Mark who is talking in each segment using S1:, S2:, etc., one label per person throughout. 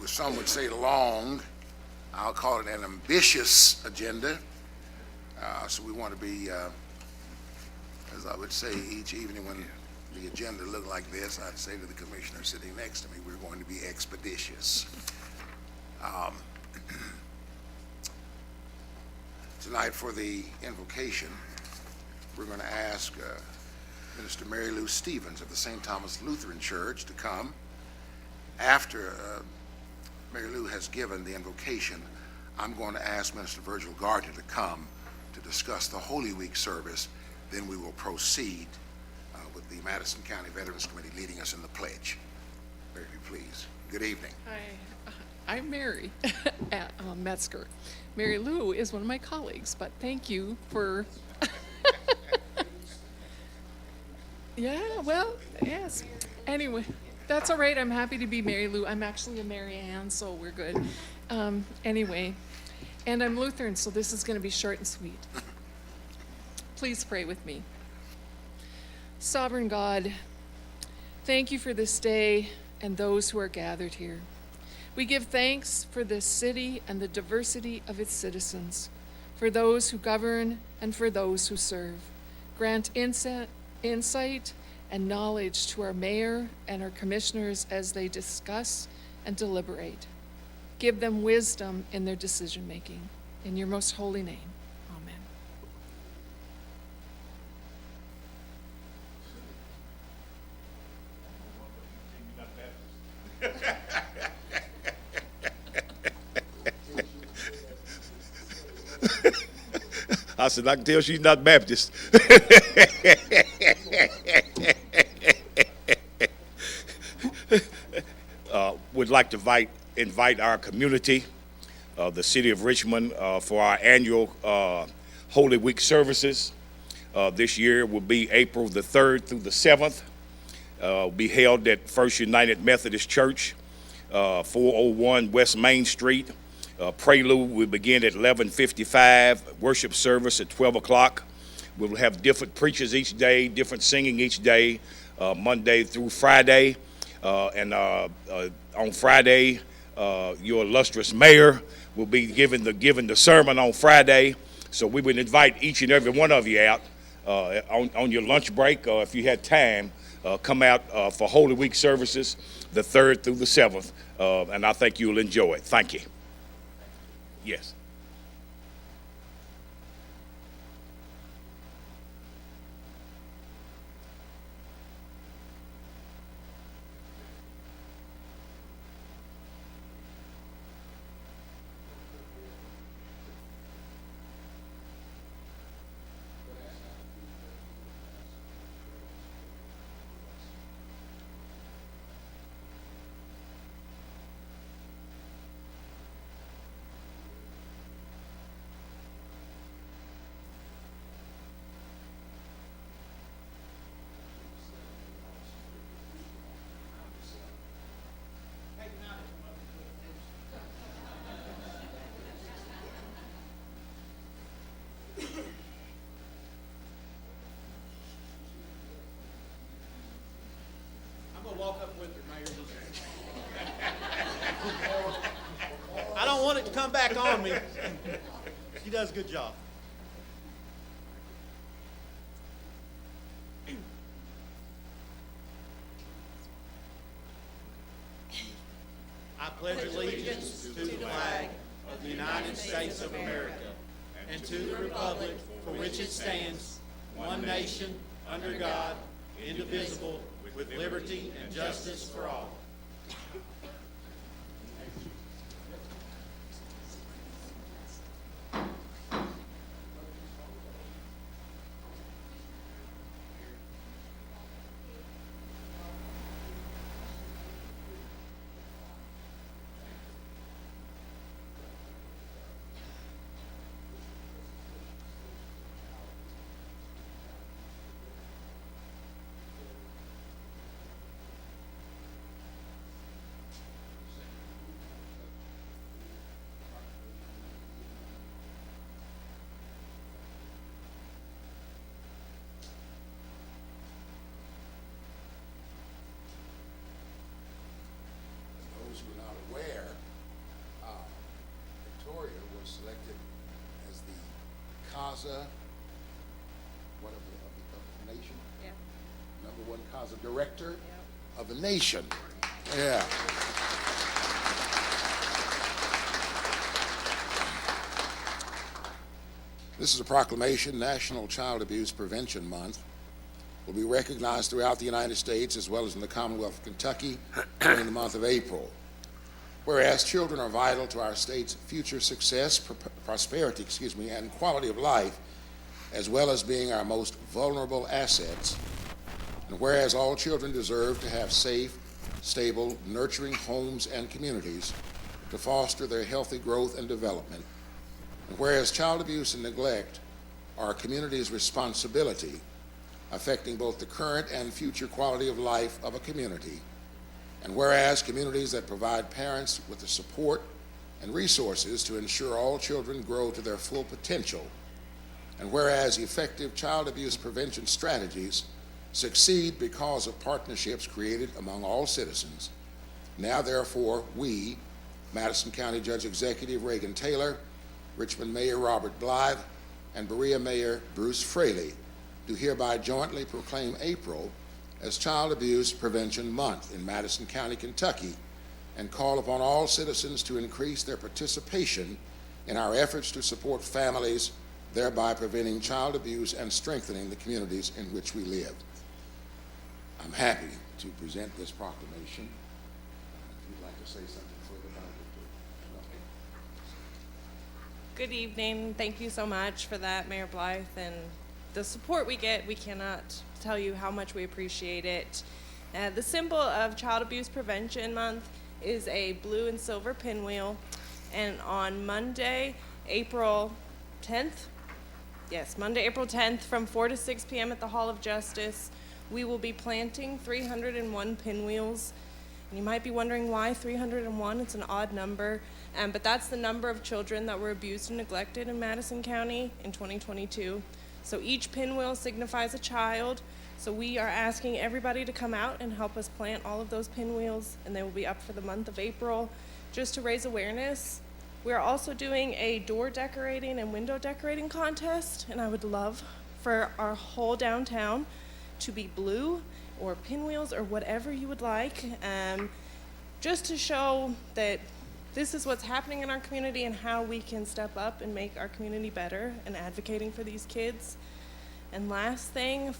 S1: Some would say long. I'll call it an ambitious agenda. So we want to be, as I would say each evening when the agenda looked like this, I'd say to the commissioner sitting next to me, we're going to be expeditious. Tonight for the invocation, we're going to ask Minister Mary Lou Stevens of the St. Thomas Lutheran Church to come. After Mary Lou has given the invocation, I'm going to ask Minister Virgil Gardner to come to discuss the Holy Week service. Then we will proceed with the Madison County Veterans Committee leading us in the pledge. Mary Lou, please. Good evening.
S2: Hi, I'm Mary Metzger. Mary Lou is one of my colleagues, but thank you for... Yeah, well, yes. Anyway, that's all right. I'm happy to be Mary Lou. I'm actually a Mary Ann, so we're good. Anyway, and I'm Lutheran, so this is going to be short and sweet. Please pray with me. Sovereign God, thank you for this day and those who are gathered here. We give thanks for this city and the diversity of its citizens, for those who govern and for those who serve. Grant insight and knowledge to our mayor and our commissioners as they discuss and deliberate. Give them wisdom in their decision-making. In your most holy name, amen.
S3: I said, I can tell she's not Baptist. Would like to invite our community, the city of Richmond, for our annual Holy Week services. This year will be April the 3rd through the 7th. Will be held at First United Methodist Church, 401 West Main Street. Prelude will begin at 11:55, worship service at 12 o'clock. We'll have different preachers each day, different singing each day, Monday through Friday. And on Friday, your illustrious mayor will be giving the sermon on Friday. So we would invite each and every one of you out on your lunch break, or if you had time, come out for Holy Week services, the 3rd through the 7th, and I think you'll enjoy it. Thank you. Yes.
S4: Walk up with her, Mayor. I don't want it to come back on me. She does a good job. I pledge allegiance to the flag of the United States of America and to the republic for which it stands, one nation, under God, indivisible, with liberty and justice for all.
S1: CASA, what of the nation? Yeah. Number one CASA director of the nation. Yeah. This is a proclamation. National Child Abuse Prevention Month will be recognized throughout the United States as well as in the Commonwealth of Kentucky during the month of April. Whereas children are vital to our state's future success, prosperity, and quality of life, as well as being our most vulnerable assets. And whereas all children deserve to have safe, stable, nurturing homes and communities to foster their healthy growth and development. And whereas child abuse and neglect are a community's responsibility, affecting both the current and future quality of life of a community. And whereas communities that provide parents with the support and resources to ensure all children grow to their full potential. And whereas effective child abuse prevention strategies succeed because of partnerships created among all citizens. Now, therefore, we, Madison County Judge Executive Reagan Taylor, Richmond Mayor Robert Blythe, and Berea Mayor Bruce Fraley, do hereby jointly proclaim April as Child Abuse Prevention Month in Madison County, Kentucky, and call upon all citizens to increase their participation in our efforts to support families, thereby preventing child abuse and strengthening the communities in which we live. I'm happy to present this proclamation. If you'd like to say something further about it.
S5: Good evening. Thank you so much for that, Mayor Blythe, and the support we get. We cannot tell you how much we appreciate it. The symbol of Child Abuse Prevention Month is a blue and silver pinwheel, and on Monday, April 10th, Monday, April 10th, from 4 to 6 p.m. at the Hall of Justice, we will be planting 301 pinwheels. And you might be wondering why 301, it's an odd number, but that's the number of children that were abused and neglected in Madison County in 2022. So each pinwheel signifies a child. So we are asking everybody to come out and help us plant all of those pinwheels, and they will be up for the month of April just to raise awareness. We are also doing a door decorating and window decorating contest, and I would love for our whole downtown to be blue or pinwheels or whatever you would like, just to show that this is what's happening in our community and how we can step up and make our community better and advocating for these kids. And last thing,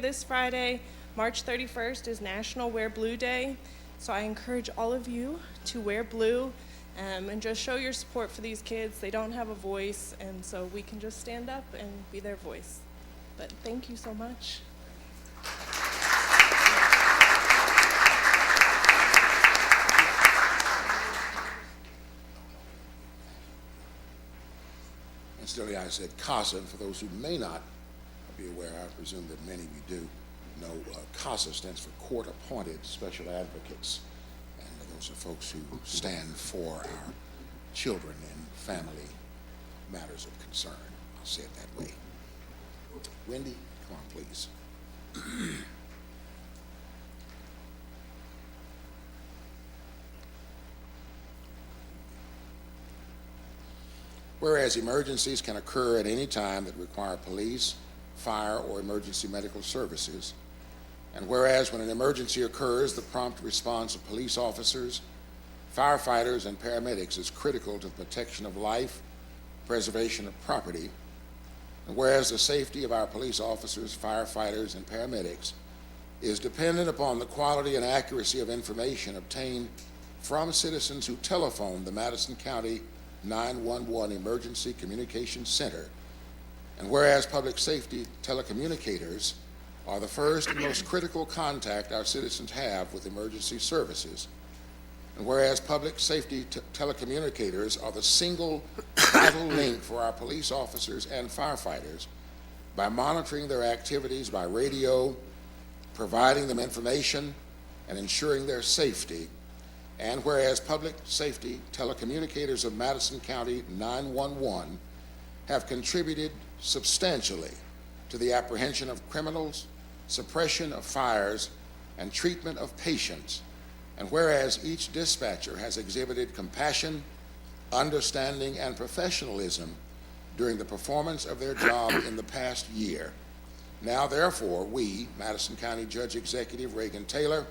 S5: this Friday, March 31st, is National Wear Blue Day. So I encourage all of you to wear blue and just show your support for these kids. They don't have a voice, and so we can just stand up and be their voice. But thank you so much.
S1: Incidentally, I said CASA, and for those who may not be aware, I presume that many of you do know, CASA stands for Court Appointed Special Advocates, and those are folks who stand for our children in family matters of concern. I'll say it that way. Wendy, come on, please. Whereas emergencies can occur at any time that require police, fire, or emergency medical services, and whereas when an emergency occurs, the prompt response of police officers, firefighters, and paramedics is critical to the protection of life, preservation of property, and whereas the safety of our police officers, firefighters, and paramedics is dependent upon the quality and accuracy of information obtained from citizens who telephone the Madison County 911 Emergency Communications Center, and whereas public safety telecommunicators are the first and most critical contact our citizens have with emergency services, and whereas public safety telecommunicators are the single vital link for our police officers and firefighters by monitoring their activities by radio, providing them information, and ensuring their safety, and whereas public safety telecommunicators of Madison County 911 have contributed substantially to the apprehension of criminals, suppression of fires, and treatment of patients, and whereas each dispatcher has exhibited compassion, understanding, and professionalism during the performance of their job in the past year. Now, therefore, we, Madison County Judge Executive Reagan Taylor,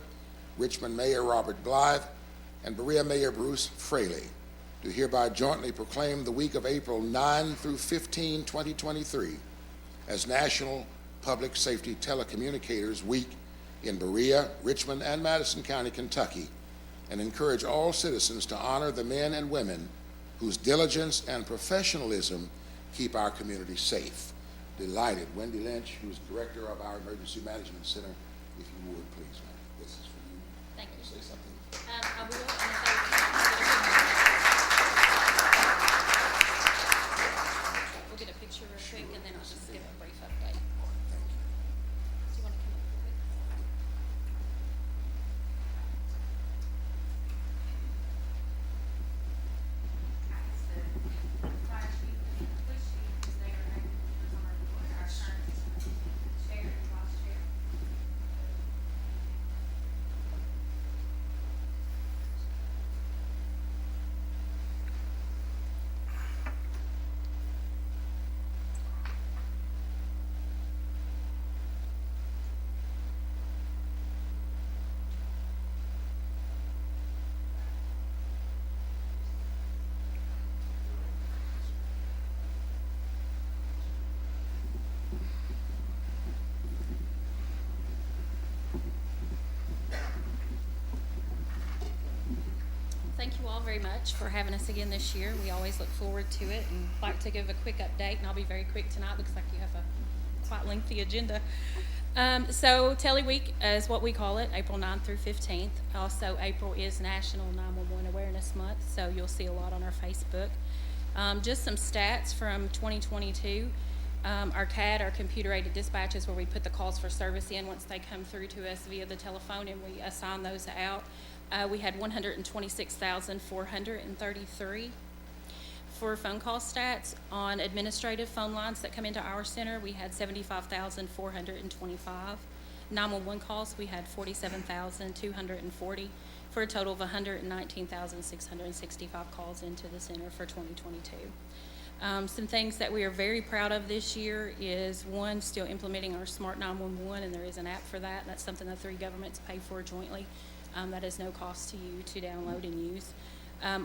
S1: Richmond Mayor Robert Blythe, and Berea Mayor Bruce Fraley, do hereby jointly proclaim the week of April 9 through 15, 2023 as National Public Safety Telecommunicators Week in Berea, Richmond, and Madison County, Kentucky, and encourage all citizens to honor the men and women whose diligence and professionalism keep our community safe. Delighted. Wendy Lynch, who's director of our Emergency Management Center, if you would, please, ma'am. This is for you.
S6: Thank you.
S1: Say something.
S6: I will, we'll get a picture real quick, and then I'll just give a brief update.
S1: Thank you.
S6: Do you want to come up real quick?
S7: Fire chief and police chief is there, and on our board, our current chair and vice chair.
S6: Thank you all very much for having us again this year. We always look forward to it and like to give a quick update, and I'll be very quick tonight. Looks like you have a quite lengthy agenda. So Tele Week is what we call it, April 9th through 15th. Also, April is National 911 Awareness Month, so you'll see a lot on our Facebook. Just some stats from 2022. Our CAD, our computer-aided dispatch, is where we put the calls for service in once they come through to us via the telephone, and we assign those out. We had 126,433 for phone call stats. On administrative phone lines that come into our center, we had 75,425. 911 calls, we had 47,240 for a total of 119,665 calls into the center for 2022. Some things that we are very proud of this year is, one, still implementing our Smart 911, and there is an app for that. That's something the three governments pay for jointly. That is no cost to you to download and use.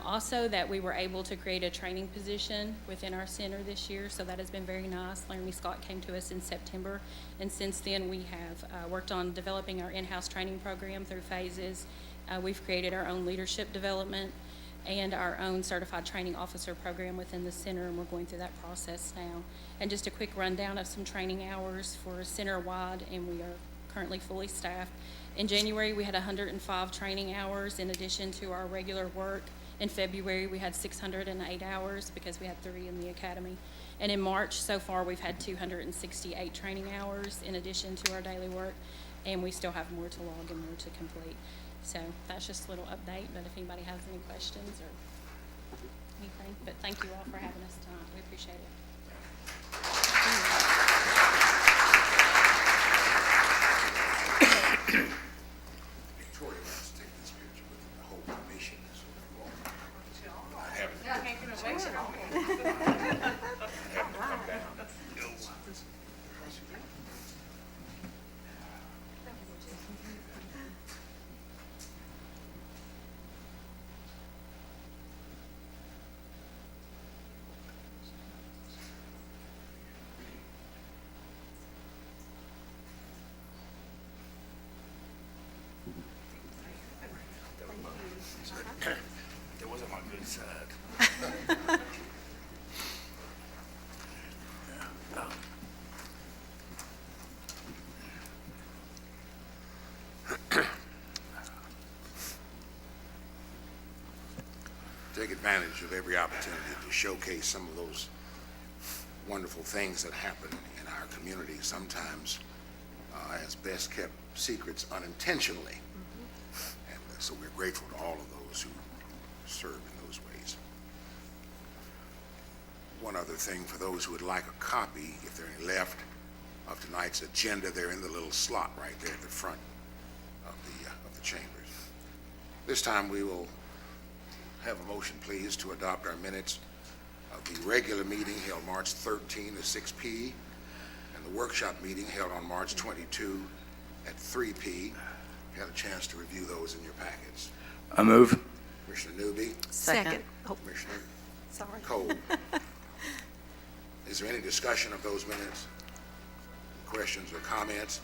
S6: Also, that we were able to create a training position within our center this year, so that has been very nice. Laramie Scott came to us in September, and since then we have worked on developing our in-house training program through phases. We've created our own leadership development and our own certified training officer program within the center, and we're going through that process now. And just a quick rundown of some training hours for center-wide, and we are currently fully staffed. In January, we had 105 training hours in addition to our regular work. In February, we had 608 hours because we had 3 in the academy. And in March, so far, we've had 268 training hours in addition to our daily work, and we still have more to log and more to complete. So that's just a little update, but if anybody has any questions or anything, but thank you all for having us tonight. We appreciate it.
S1: Victoria wants to take this picture with the whole commission, so if you all not having That wasn't my good side. Take advantage of every opportunity to showcase some of those wonderful things that happen in our community, sometimes as best kept secrets unintentionally. And so we're grateful to all of those who serve in those ways. One other thing, for those who would like a copy, if there are any left, of tonight's agenda, they're in the little slot right there at the front of the chambers. This time we will have a motion, please, to adopt our minutes of the regular meeting held March 13 at 6 p. and the workshop meeting held on March 22 at 3 p. You had a chance to review those in your packets.
S8: I move.
S1: Commissioner Newby,
S9: Second. Oh,
S1: Commissioner
S9: sorry.
S1: Cole. Is there any discussion of those minutes? Questions or comments?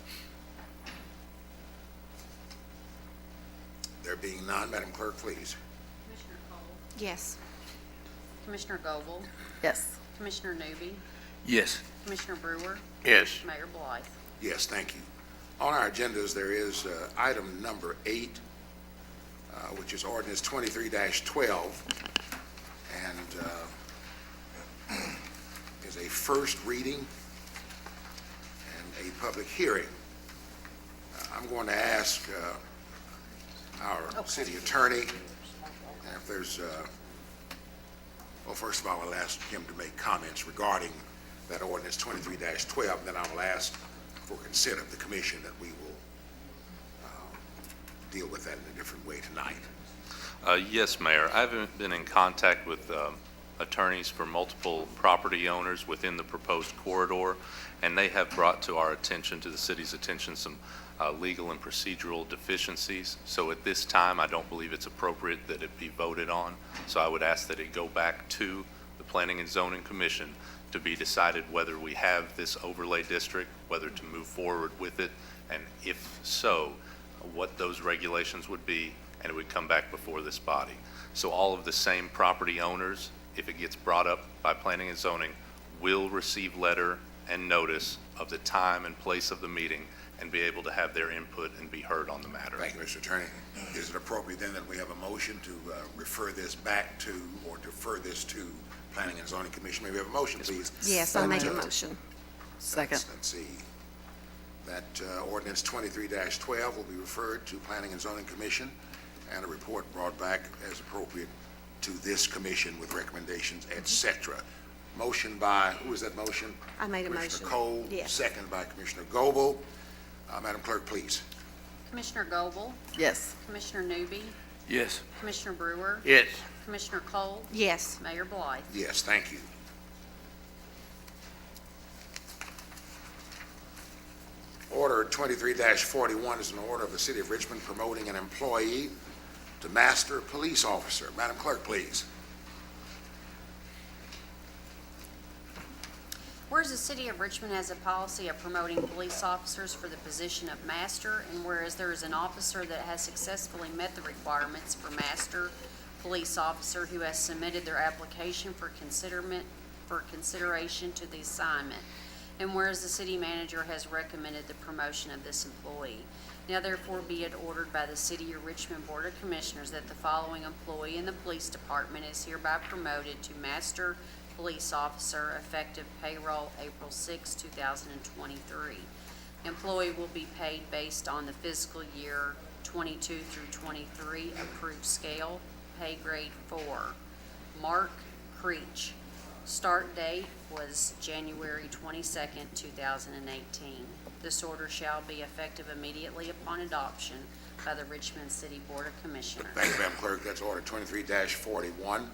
S1: There being none, Madam Clerk, please.
S6: Commissioner Cole,
S9: Yes.
S6: Commissioner Goble,
S9: Yes.
S6: Commissioner Newby,
S8: Yes.
S6: Commissioner Brewer,
S8: Yes.
S6: Mayor Blythe.
S1: Yes, thank you. On our agendas, there is item number 8, which is ordinance 23-12, and is a first reading and a public hearing. I'm going to ask our city attorney if there's, well, first of all, I'll ask him to make comments regarding that ordinance 23-12, and then I will ask for consent of the commission that we will deal with that in a different way tonight.
S10: Yes, Mayor. I've been in contact with attorneys for multiple property owners within the proposed corridor, and they have brought to our attention, to the city's attention, some legal and procedural deficiencies. So at this time, I don't believe it's appropriate that it be voted on. So I would ask that it go back to the Planning and Zoning Commission to be decided whether we have this overlay district, whether to move forward with it, and if so, what those regulations would be, and it would come back before this body. So all of the same property owners, if it gets brought up by Planning and Zoning, will receive letter and notice of the time and place of the meeting and be able to have their input and be heard on the matter.
S1: Thank you, Mr. Attorney. Is it appropriate then that we have a motion to refer this back to or defer this to Planning and Zoning Commission? May we have a motion, please?
S9: Yes, I make a motion. Second.
S1: Let's see. That ordinance 23-12 will be referred to Planning and Zoning Commission and a report brought back as appropriate to this commission with recommendations, et cetera. Motion by, who is that motion?
S9: I made a motion.
S1: Commissioner Cole.
S9: Yes.
S1: Second by Commissioner Goble. Madam Clerk, please.
S6: Commissioner Goble,
S9: Yes.
S6: Commissioner Newby,
S8: Yes.
S6: Commissioner Brewer,
S8: Yes.
S6: Commissioner Cole,
S9: Yes.
S6: Mayor Blythe.
S1: Yes, thank you. Order 23-41 is an order of the City of Richmond promoting an employee to Master Police Officer. Madam Clerk, please.
S11: Whereas the City of Richmond has a policy of promoting police officers for the position of master, and whereas there is an officer that has successfully met the requirements for master police officer who has submitted their application for consideration to the assignment, and whereas the city manager has recommended the promotion of this employee. Now therefore be it ordered by the City of Richmond Board of Commissioners that the following employee in the police department is hereby promoted to master police officer effective payroll April 6, 2023. Employee will be paid based on the fiscal year 22 through 23 approved scale, pay grade 4. Mark Creech. Start date was January 22nd, 2018. This order shall be effective immediately upon adoption by the Richmond City Board of Commissioners.
S1: Thank you, Madam Clerk. That's order 23-41.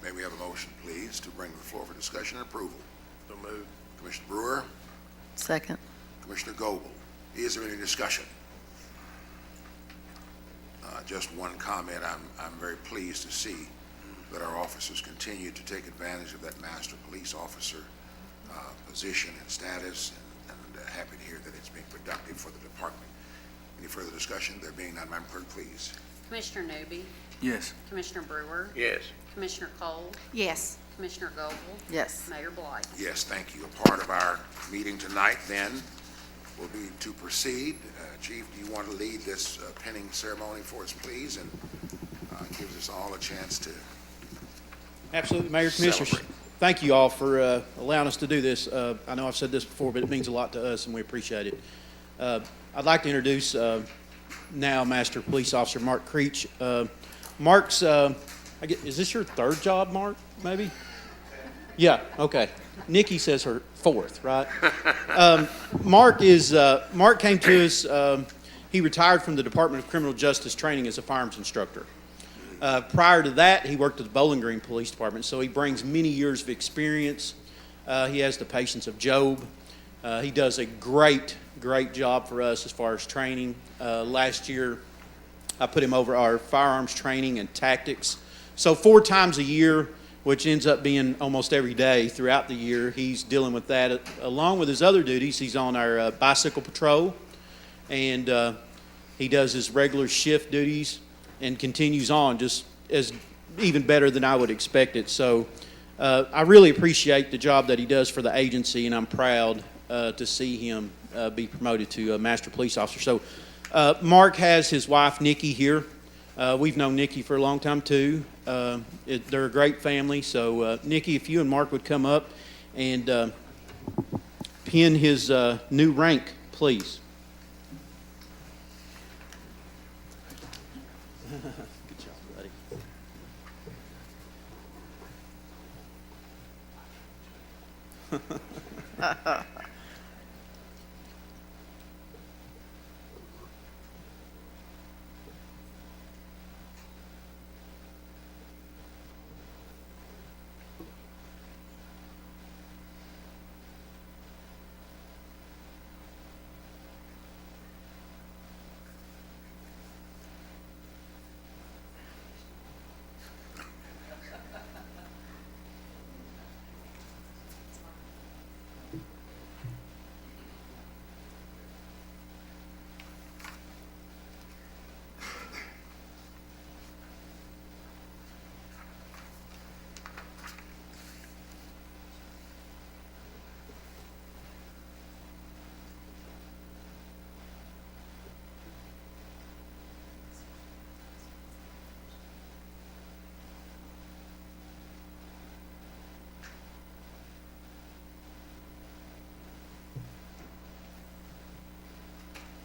S1: May we have a motion, please, to bring to the floor for discussion and approval?
S8: So moved.
S1: Commissioner Brewer,
S9: Second.
S1: Commissioner Goble. Is there any discussion? Just one comment. I'm very pleased to see that our officers continue to take advantage of that master police officer position and status, and happy to hear that it's being productive for the department. Any further discussion? There being none, Madam Clerk, please.
S11: Commissioner Newby,
S8: Yes.
S11: Commissioner Brewer,
S8: Yes.
S11: Commissioner Cole,
S9: Yes.
S11: Commissioner Goble,
S9: Yes.
S11: Mayor Blythe.
S1: Yes, thank you. A part of our meeting tonight, then, will be to proceed. Chief, do you want to lead this pinning ceremony for us, please? And gives us all a chance to
S4: Absolutely, Mayor, Commissioners.
S1: Celebrate.
S4: Thank you all for allowing us to do this. I know I've said this before, but it means a lot to us, and we appreciate it. I'd like to introduce now Master Police Officer Mark Creech. Mark's, is this your third job, Mark, maybe? Yeah, okay. Nikki says her fourth, right? Mark came to us, he retired from the Department of Criminal Justice training as a firearms instructor. Prior to that, he worked at the Bowling Green Police Department, so he brings many years of experience. He has the patience of Job. He does a great job for us as far as training. Last year, I put him over our firearms training and tactics. So 4 times a year, which ends up being almost every day throughout the year, he's dealing with that. Along with his other duties, he's on our bicycle patrol, and he does his regular shift duties and continues on just as even better than I would expect it. So I really appreciate the job that he does for the agency, and I'm proud to see him be promoted to a master police officer. So Mark has his wife, Nikki, here. We've known Nikki for a long time, too. They're a great family. So, Nikki, if you and Mark would come up and pin his new rank, please. Good job, buddy.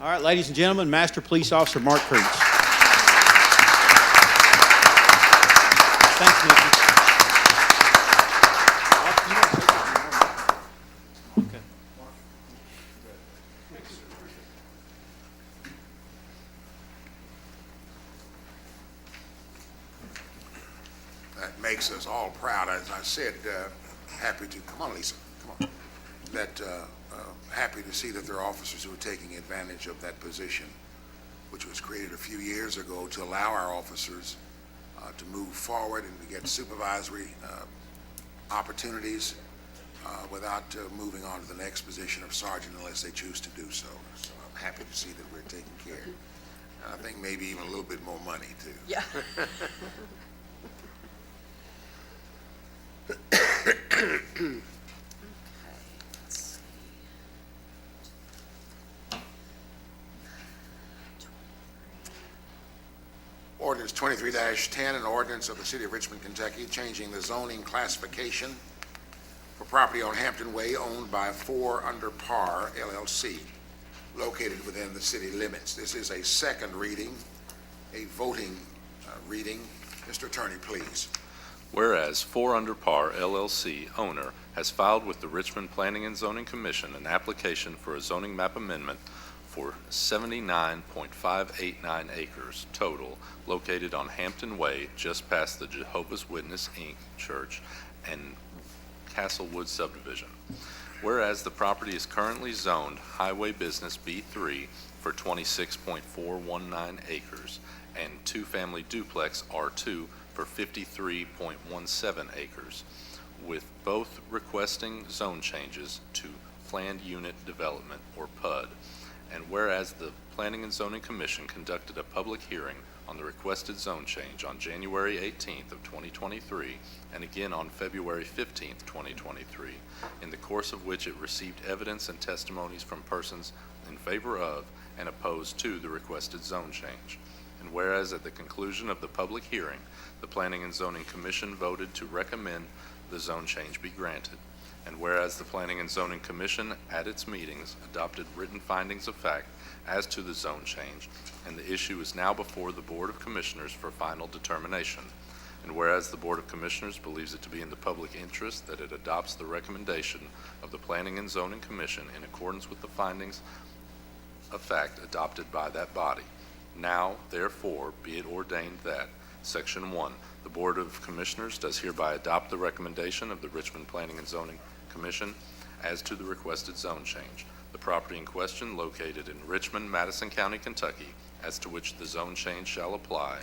S4: All right, ladies and gentlemen, Master Police Officer Mark Creech. Thanks, Nikki. Okay.
S1: That makes us all proud. As I said, happy to, come on, Lisa, come on. Happy to see that there are officers who are taking advantage of that position, which was created a few years ago to allow our officers to move forward and to get supervisory opportunities without moving on to the next position of sergeant unless they choose to do so. So I'm happy to see that we're taking care. And I think maybe even a little bit more money, too.
S9: Yeah.
S1: Ordinance 23-10, an ordinance of the City of Richmond, Kentucky, changing the zoning classification for property on Hampton Way owned by 4 Under Par LLC, located within the city limits. This is a second reading, a voting reading. Mr. Attorney, please.
S10: Whereas 4 Under Par LLC owner has filed with the Richmond Planning and Zoning Commission an application for a zoning map amendment for 79.589 acres total located on Hampton Way just past the Jehovah's Witness, Inc. Church and Castlewood subdivision. Whereas the property is currently zoned Highway Business B3 for 26.419 acres and two-family duplex R2 for 53.17 acres, with both requesting zone changes to Planned Unit Development, or PUD. And whereas the Planning and Zoning Commission conducted a public hearing on the requested zone change on January 18th of 2023 and again on February 15th, 2023, in the course of which it received evidence and testimonies from persons in favor of and opposed to the requested zone change. And whereas at the conclusion of the public hearing, the Planning and Zoning Commission voted to recommend the zone change be granted. And whereas the Planning and Zoning Commission at its meetings adopted written findings of fact as to the zone change, and the issue is now before the Board of Commissioners for final determination. And whereas the Board of Commissioners believes it to be in the public interest that it adopts the recommendation of the Planning and Zoning Commission in accordance with the findings of fact adopted by that body. Now, therefore, be it ordained that Section 1, the Board of Commissioners does hereby adopt the recommendation of the Richmond Planning and Zoning Commission as to the requested zone change. The property in question, located in Richmond, Madison County, Kentucky, as to which the zone change shall apply,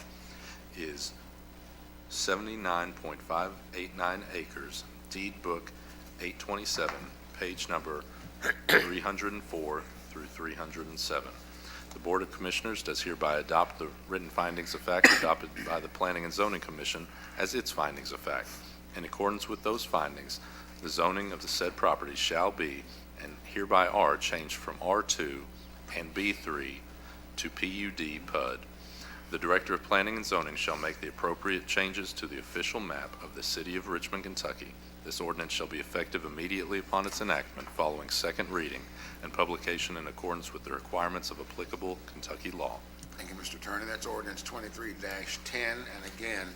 S10: is 79.589 acres, deed book 827, page number 304 through 307. The Board of Commissioners does hereby adopt the written findings of fact adopted by the Planning and Zoning Commission as its findings of fact. In accordance with those findings, the zoning of the said property shall be, and hereby are, changed from R2 and B3 to PUD PUD. The Director of Planning and Zoning shall make the appropriate changes to the official map of the City of Richmond, Kentucky. This ordinance shall be effective immediately upon its enactment following second reading and publication in accordance with the requirements of applicable Kentucky law.
S1: Thank you, Mr. Attorney. That's ordinance 23-10, and again,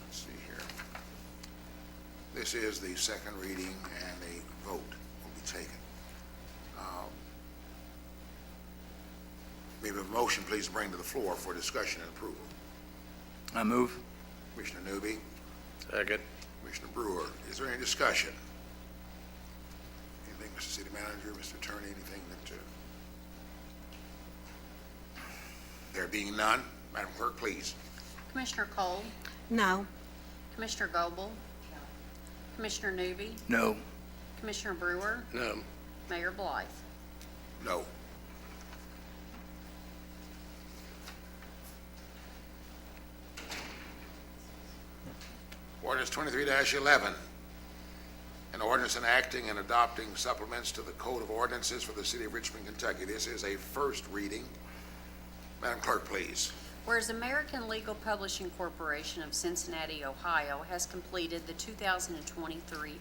S1: let's see here. This is the second reading, and a vote will be taken. May we have a motion, please, to bring to the floor for discussion and approval?
S8: I move.
S1: Commissioner Newby,
S8: Second.
S1: Commissioner Brewer, is there any discussion? Anything, Mr. City Manager, Mr. Attorney, anything that, there being none, Madam Clerk, please.
S11: Commissioner Cole,
S9: No.
S11: Commissioner Goble, Commissioner Newby,
S8: No.
S11: Commissioner Brewer,
S8: No.
S11: Mayor Blythe.
S1: No. Ordinance 23-11, an ordinance enacting and adopting supplements to the Code of Ordinances for the City of Richmond, Kentucky. This is a first reading. Madam Clerk, please.
S11: Whereas American Legal Publishing Corporation of Cincinnati, Ohio has completed the 2023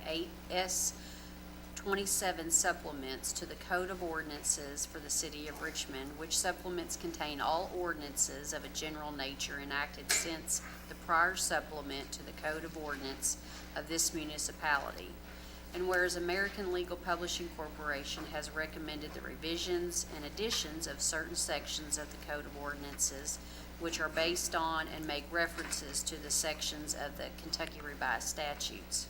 S11: S27 supplements to the Code of Ordinances for the City of Richmond, which supplements contain all ordinances of a general nature enacted since the prior supplement to the Code of Ordinance of this municipality. And whereas American Legal Publishing Corporation has recommended the revisions and additions of certain sections of the Code of Ordinances which are based on and make references to the sections of the Kentucky Revised Statutes.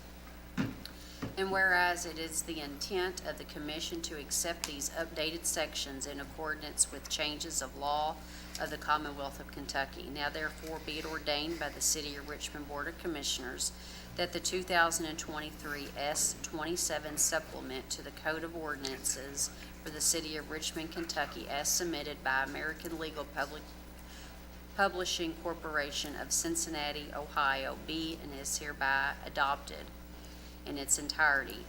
S11: And whereas it is the intent of the Commission to accept these updated sections in accordance with changes of law of the Commonwealth of Kentucky, now therefore be it ordained by the City of Richmond Board of Commissioners that the 2023 S27 supplement to the Code of Ordinances for the City of Richmond, Kentucky, as submitted by American Legal Publishing Corporation of Cincinnati, Ohio, be and is hereby adopted in its entirety.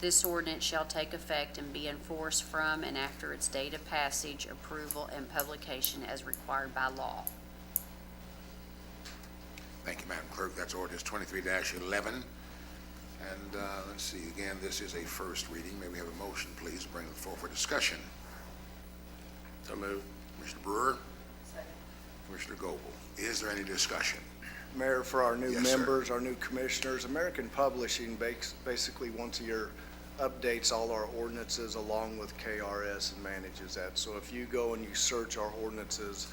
S11: This ordinance shall take effect and be enforced from and after its date of passage, approval, and publication as required by law.
S1: Thank you, Madam Clerk. That's ordinance 23-11. And let's see, again, this is a first reading. May we have a motion, please, to bring it forward for discussion?
S8: So move.
S1: Commissioner Brewer? Commissioner Goble. Is there any discussion?
S12: Mayor, for our new
S1: Yes, sir.
S12: members, our new commissioners, American Publishing basically once a year updates all our ordinances along with KRS and manages that. So if you go and you search our ordinances,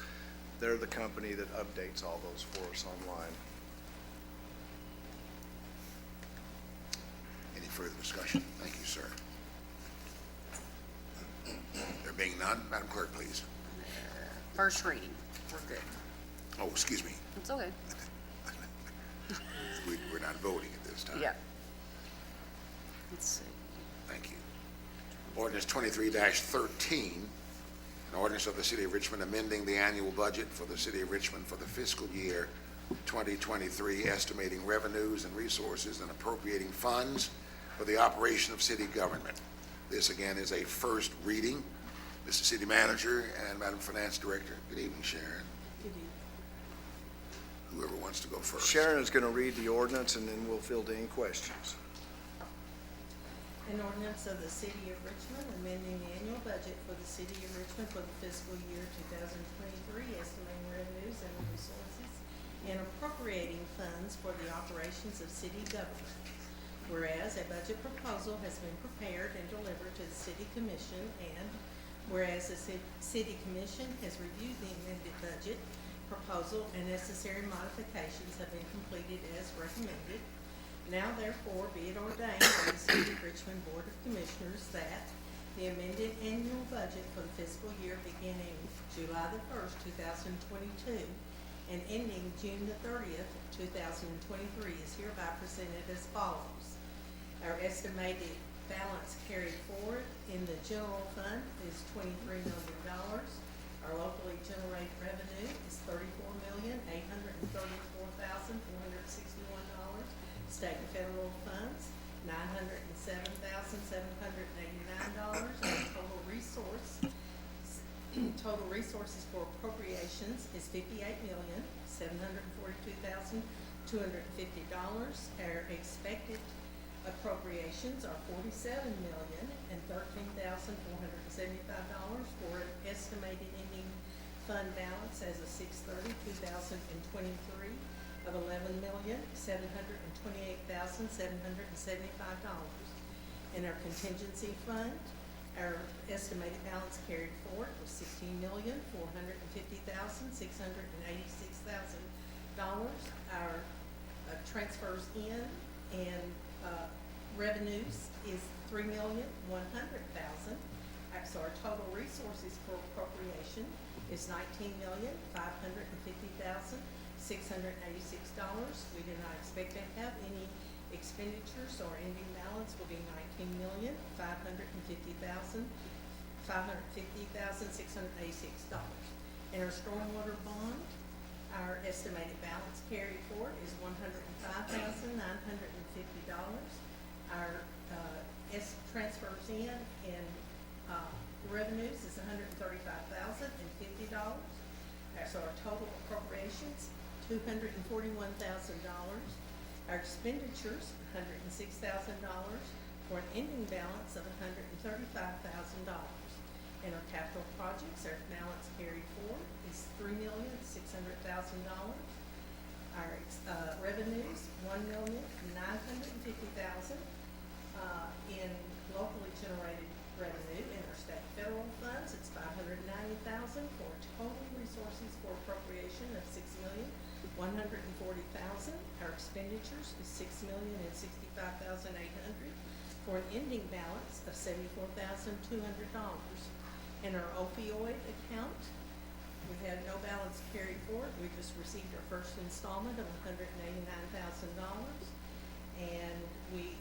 S12: they're the company that updates all those for us online.
S1: Any further discussion? Thank you, sir. There being none, Madam Clerk, please.
S11: First reading. We're good.
S1: Oh, excuse me.
S11: It's okay.
S1: We're not voting at this time.
S11: Yeah. Let's see.
S1: Thank you. Ordinance 23-13, an ordinance of the City of Richmond amending the annual budget for the City of Richmond for the fiscal year 2023, estimating revenues and resources and appropriating funds for the operation of city government. This, again, is a first reading. Mr. City Manager and Madam Finance Director, good evening, Sharon. Whoever wants to go first.
S12: Sharon is going to read the ordinance and then we'll field any questions.
S13: An ordinance of the City of Richmond amending the annual budget for the City of Richmond for the fiscal year 2023, estimating revenues and resources, and appropriating funds for the operations of city government. Whereas a budget proposal has been prepared and delivered to the City Commission, and whereas the City Commission has reviewed the amended budget proposal and necessary modifications have been completed as recommended. Now therefore be it ordained by the City of Richmond Board of Commissioners that the amended annual budget for the fiscal year beginning July the 1st, 2022, and ending June the 30th, 2023 is hereby presented as follows. Our estimated balance carried forward in the general fund is $23 million. Our locally generated revenue is $34,834,461. State and federal funds, $907,789. And total resources for appropriations is $58,742,250. Our expected appropriations are $47,013,475 for an estimated ending fund balance as of 6/30/2023 of $11,728,775. In our contingency fund, our estimated balance carried forward was $16,450,686,000. Our transfers in and revenues is $3,100,000. So our total resources for appropriation is $19,550,686. We do not expect to have any expenditures, so our ending balance will be $19,550,686. In our stormwater bond, our estimated balance carried forward is $105,950. Our transfers in and revenues is $135,050. So our total appropriations, $241,000. Our expenditures, $106,000, for an ending balance of $135,000. In our capital projects, our balance carried forward is $3,600,000. Our revenues, $1,950,000. In locally generated revenue, in our state and federal funds, it's $590,000 for total resources for appropriation of $6,140,000. Our expenditures is $6,065,800 for an ending balance of $74,200. In our opioid account, we had no balance carried forward. We just received our first installment of $189,000, and we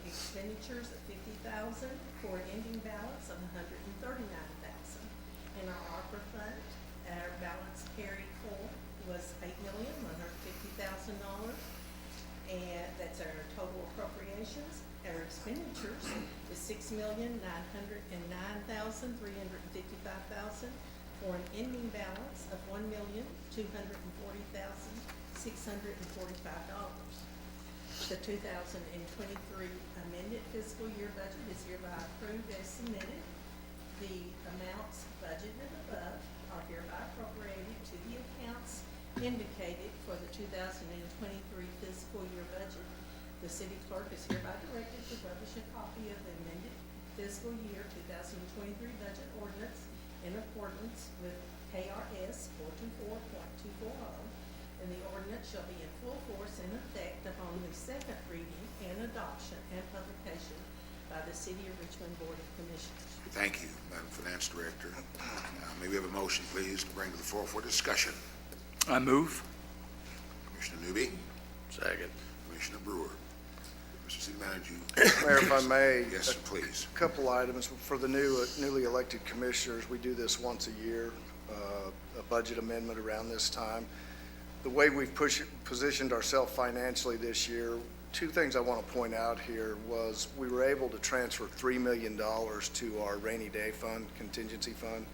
S13: expenditures of $50,000 for an ending balance of $139,000. In our ARPA fund, our balance carried forward was $8,150,000, and that's our total appropriations. Our expenditures is $6,909,355,000 for an ending balance of $1,240,645. The 2023 amended fiscal year budget is hereby approved as submitted. The amounts budgeted above are hereby appropriated to the accounts indicated for the 2023 fiscal year budget. The city clerk is hereby directed to publish a copy of the amended fiscal year 2023 budget ordinance in accordance with KRS 424.240, and the ordinance shall be in full force and effect upon the second reading and adoption and publication by the City of Richmond Board of Commissioners.
S1: Thank you, Madam Finance Director. May we have a motion, please, to bring to the floor for discussion?
S8: I move.
S1: Commissioner Newby,
S8: Second.
S1: Commissioner Brewer. Mr. City Manager,
S12: Mayor, if I may.
S1: Yes, sir, please.
S12: A couple items for the newly elected commissioners. We do this once a year, a budget amendment around this time. The way we've positioned ourselves financially this year, two things I want to point out here was we were able to transfer $3 million to our rainy day fund, contingency fund,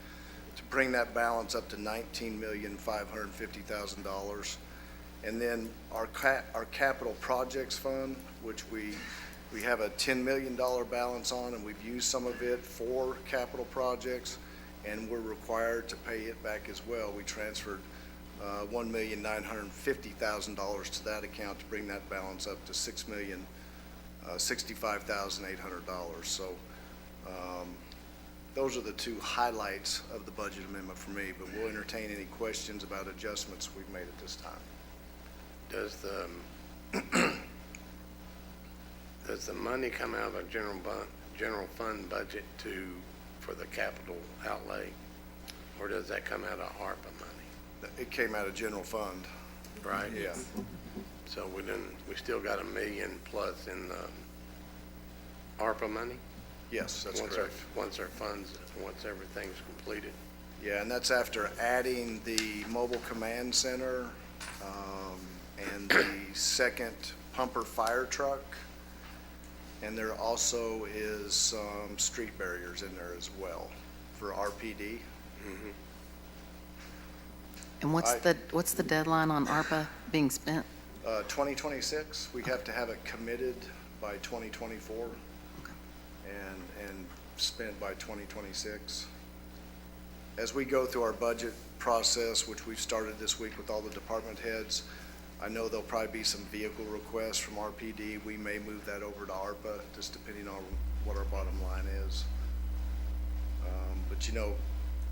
S12: to bring that balance up to $19,550,000. And then our capital projects fund, which we have a $10 million balance on, and we've used some of it for capital projects, and we're required to pay it back as well. We transferred $1,950,000 to that account to bring that balance up to $6,065,800. So those are the two highlights of the budget amendment for me, but we'll entertain any questions about adjustments we've made at this time.
S8: Does the money come out of the general fund budget for the capital outlay? Or does that come out of ARPA money,
S12: It came out of general fund.
S8: right?
S12: Yeah.
S8: So we still got $1 million plus in the ARPA money?
S12: Yes, that's correct.
S8: Once everything's completed.
S12: Yeah, and that's after adding the mobile command center, and the second pumper fire truck. And there also is some street barriers in there as well for RPD.
S9: And what's the deadline on ARPA being spent?
S12: 2026, we have to have it committed by 2024 and spent by 2026. As we go through our budget process, which we've started this week with all the department heads, I know there'll probably be some vehicle requests from RPD. We may move that over to ARPA, just depending on what our bottom line is. But you know,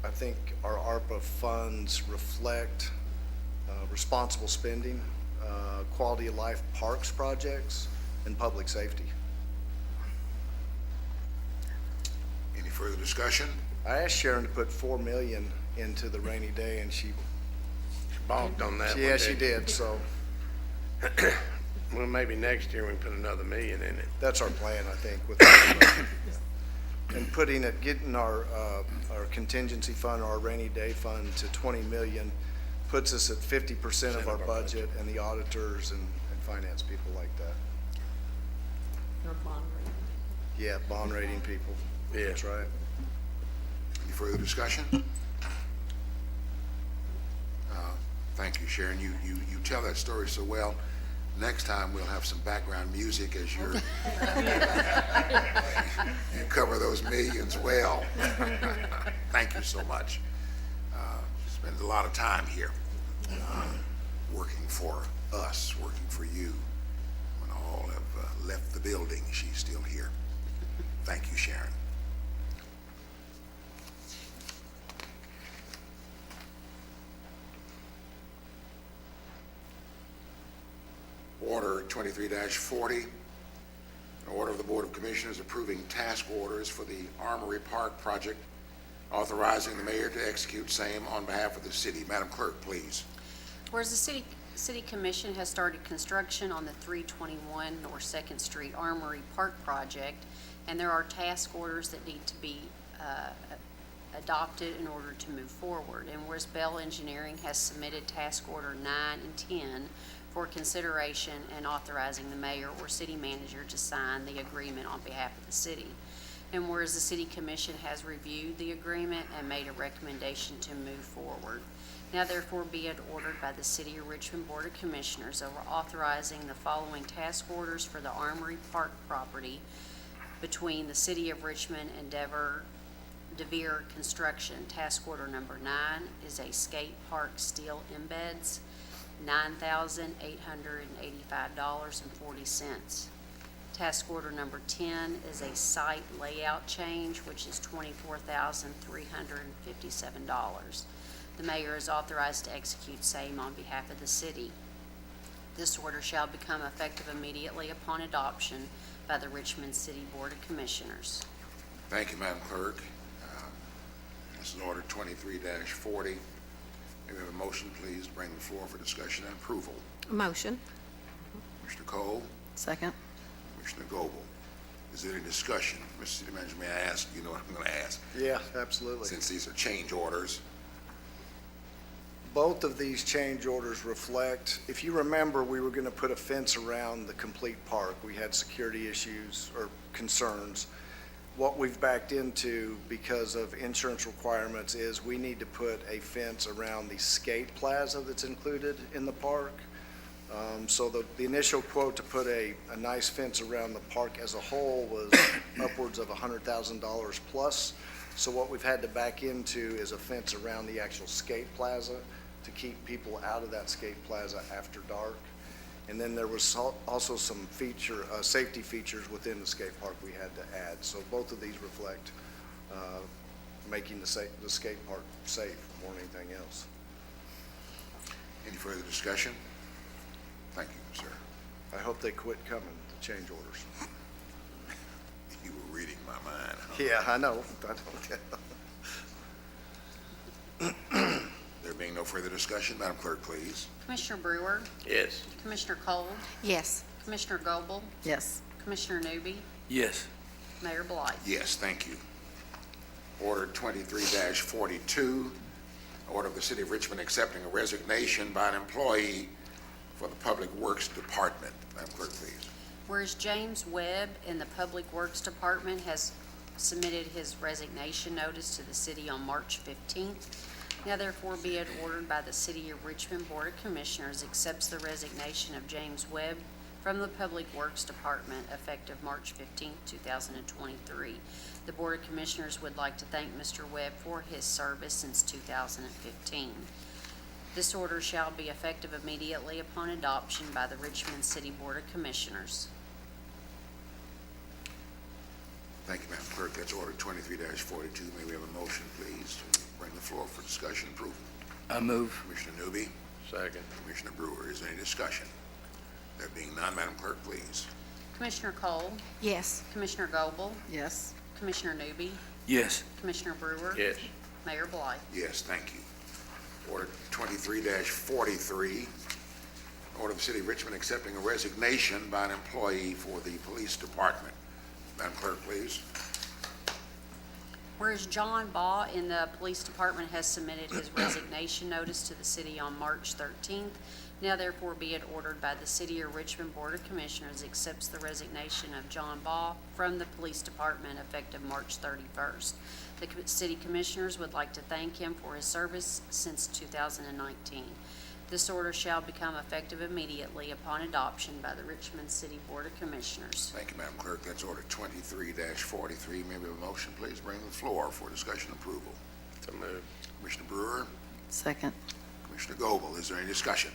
S12: I think our ARPA funds reflect responsible spending, quality of life parks projects, and public safety.
S1: Any further discussion?
S12: I asked Sharon to put $4 million into the rainy day, and she
S8: Balked on that one.
S12: yeah, she did. So
S8: Well, maybe next year we can put another $1 million in it.
S12: that's our plan, I think, with and putting it, getting our contingency fund, our rainy day fund to 20 million puts us at 50% of our budget, and the auditors and finance people like that.
S13: Or bond rating.
S12: Yeah, bond rating people.
S8: Yeah.
S12: That's right.
S1: Any further discussion? Thank you, Sharon. You tell that story so well. Next time, we'll have some background music as you cover those millions well. Thank you so much. Spend a lot of time here, working for us, working for you. When all have left the building, she's still here. Thank you, Sharon. Order 23-40, an order of the Board of Commissioners approving task orders for the Armory Park project, authorizing the mayor to execute same on behalf of the city. Madam Clerk, please.
S11: Whereas the City Commission has started construction on the 321 North Second Street Armory Park project, and there are task orders that need to be adopted in order to move forward. And whereas Bell Engineering has submitted task order 9 and 10 for consideration and authorizing the mayor or city manager to sign the agreement on behalf of the city. And whereas the City Commission has reviewed the agreement and made a recommendation to move forward. Now therefore be it ordered by the City of Richmond Board of Commissioners over authorizing the following task orders for the Armory Park property between the City of Richmond and DeVere Construction. Task order number 9 is a skate park steel embeds, $9,885.40. Task order number 10 is a site layout change, which is $24,357. The mayor is authorized to execute same on behalf of the city. This order shall become effective immediately upon adoption by the Richmond City Board of Commissioners.
S1: Thank you, Madam Clerk. This is order 23-40. May we have a motion, please, to bring the floor for discussion and approval?
S9: Motion.
S1: Commissioner Cole,
S9: Second.
S1: Commissioner Goble. Is there any discussion? Mr. City Manager, may I ask, you know what I'm going to ask,
S12: Yeah, absolutely.
S1: since these are change orders?
S12: Both of these change orders reflect, if you remember, we were going to put a fence around the complete park. We had security issues or concerns. What we've backed into because of insurance requirements is we need to put a fence around the skate plaza that's included in the park. So the initial quote to put a nice fence around the park as a whole was upwards of $100,000 plus. So what we've had to back into is a fence around the actual skate plaza to keep people out of that skate plaza after dark. And then there was also some safety features within the skate park we had to add. So both of these reflect making the skate park safe more than anything else.
S1: Any further discussion? Thank you, sir.
S12: I hope they quit coming, the change orders.
S1: You were reading my mind, huh?
S12: Yeah, I know.
S1: There being no further discussion, Madam Clerk, please.
S11: Commissioner Brewer,
S8: Yes.
S11: Commissioner Cole,
S9: Yes.
S11: Commissioner Goble,
S9: Yes.
S11: Commissioner Newby,
S8: Yes.
S11: Mayor Blythe.
S1: Yes, thank you. Order 23-42, order of the City of Richmond accepting a resignation by an employee for the Public Works Department. Madam Clerk, please.
S11: Whereas James Webb in the Public Works Department has submitted his resignation notice to the city on March 15th, now therefore be it ordered by the City of Richmond Board of Commissioners accepts the resignation of James Webb from the Public Works Department effective March 15th, 2023. The Board of Commissioners would like to thank Mr. Webb for his service since 2015. This order shall be effective immediately upon adoption by the Richmond City Board of Commissioners.
S1: Thank you, Madam Clerk. That's order 23-42. May we have a motion, please, to bring the floor for discussion and approval?
S8: I move.
S1: Commissioner Newby,
S8: Second.
S1: Commissioner Brewer, is there any discussion? There being none, Madam Clerk, please.
S11: Commissioner Cole,
S9: Yes.
S11: Commissioner Goble,
S9: Yes.
S11: Commissioner Newby,
S8: Yes.
S11: Commissioner Brewer.
S8: Yes.
S11: Mayor Blythe.
S1: Yes, thank you. Order 23-43, order of the City of Richmond accepting a resignation by an employee for the Police Department. Madam Clerk, please.
S11: Whereas John Baugh in the Police Department has submitted his resignation notice to the city on March 13th, now therefore be it ordered by the City of Richmond Board of Commissioners accepts the resignation of John Baugh from the Police Department effective March 31st. The City Commissioners would like to thank him for his service since 2019. This order shall become effective immediately upon adoption by the Richmond City Board of Commissioners.
S1: Thank you, Madam Clerk. That's order 23-43. May we have a motion, please, bring to the floor for discussion and approval?
S8: So move.
S1: Commissioner Brewer,
S9: Second.
S1: Commissioner Goble, is there any discussion?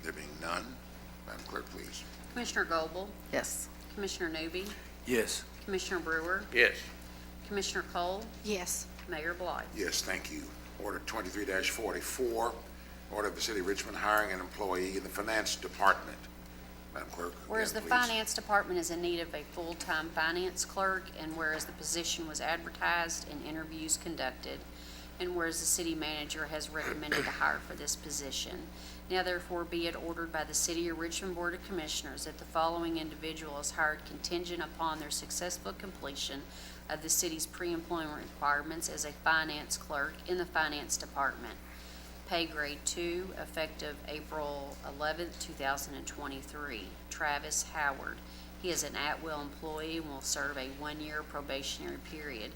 S1: There being none, Madam Clerk, please.
S11: Commissioner Goble,
S9: Yes.
S11: Commissioner Newby,
S8: Yes.
S11: Commissioner Brewer,
S8: Yes.
S11: Commissioner Cole,
S9: Yes.
S11: Mayor Blythe.
S1: Yes, thank you. Order 23-44, order of the City of Richmond hiring an employee in the Finance Department. Madam Clerk,
S11: Whereas the
S1: again, please.
S11: Finance Department is in need of a full-time finance clerk, and whereas the position was advertised and interviews conducted, and whereas the city manager has recommended to hire for this position. Now therefore be it ordered by the City of Richmond Board of Commissioners that the following individual is hired contingent upon their successful completion of the city's pre-employment requirements as a finance clerk in the Finance Department. Pay grade 2, effective April 11th, 2023. Travis Howard. He is an at-will employee and will serve a one-year probationary period.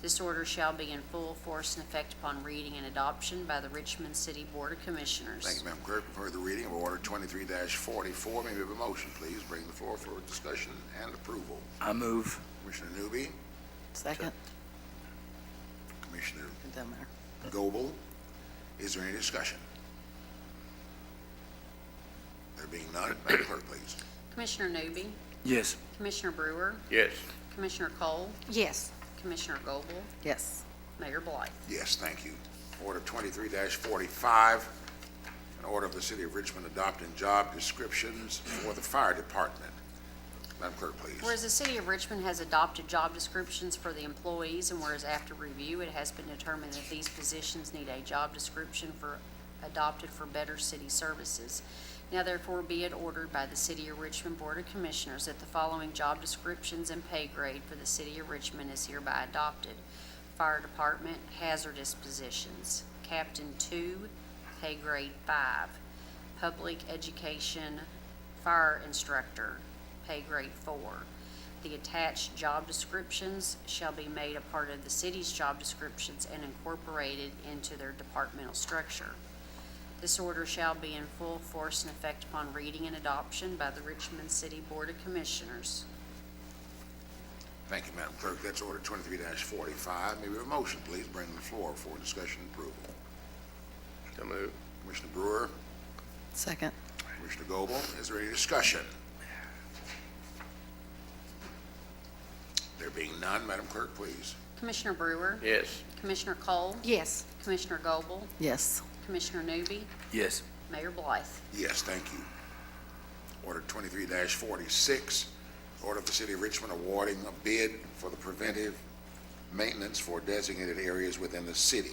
S11: This order shall be in full force and effect upon reading and adoption by the Richmond City Board of Commissioners.
S1: Thank you, Madam Clerk. For the reading of order 23-44, may we have a motion, please, bring the floor for discussion and approval?
S8: I move.
S1: Commissioner Newby,
S9: Second.
S1: Commissioner
S9: It doesn't matter.
S1: Goble, is there any discussion? There being none, Madam Clerk, please.
S11: Commissioner Newby,
S8: Yes.
S11: Commissioner Brewer,
S8: Yes.
S11: Commissioner Cole,
S9: Yes.
S11: Commissioner Goble,
S9: Yes.
S11: Mayor Blythe.
S1: Yes, thank you. Order 23-45, an order of the City of Richmond adopting job descriptions for the Fire Department. Madam Clerk, please.
S11: Whereas the City of Richmond has adopted job descriptions for the employees, and whereas after review, it has been determined that these positions need a job description adopted for better city services. Now therefore be it ordered by the City of Richmond Board of Commissioners that the following job descriptions and pay grade for the City of Richmond is hereby adopted. Fire Department, hazardous positions. Captain 2, pay grade 5. Public Education, fire instructor, pay grade 4. The attached job descriptions shall be made a part of the city's job descriptions and incorporated into their departmental structure. This order shall be in full force and effect upon reading and adoption by the Richmond City Board of Commissioners.
S1: Thank you, Madam Clerk. That's order 23-45. May we have a motion, please, bring to the floor for discussion and approval?
S8: So move.
S1: Commissioner Brewer,
S9: Second.
S1: Commissioner Goble, is there any discussion? There being none, Madam Clerk, please.
S11: Commissioner Brewer?
S8: Yes.
S11: Commissioner Cole?
S9: Yes.
S11: Commissioner Goble?
S9: Yes.
S11: Commissioner Newby?
S8: Yes.
S11: Mayor Blythe?
S1: Yes, thank you. Order 23-46, order of the City of Richmond awarding a bid for the preventive maintenance for designated areas within the city.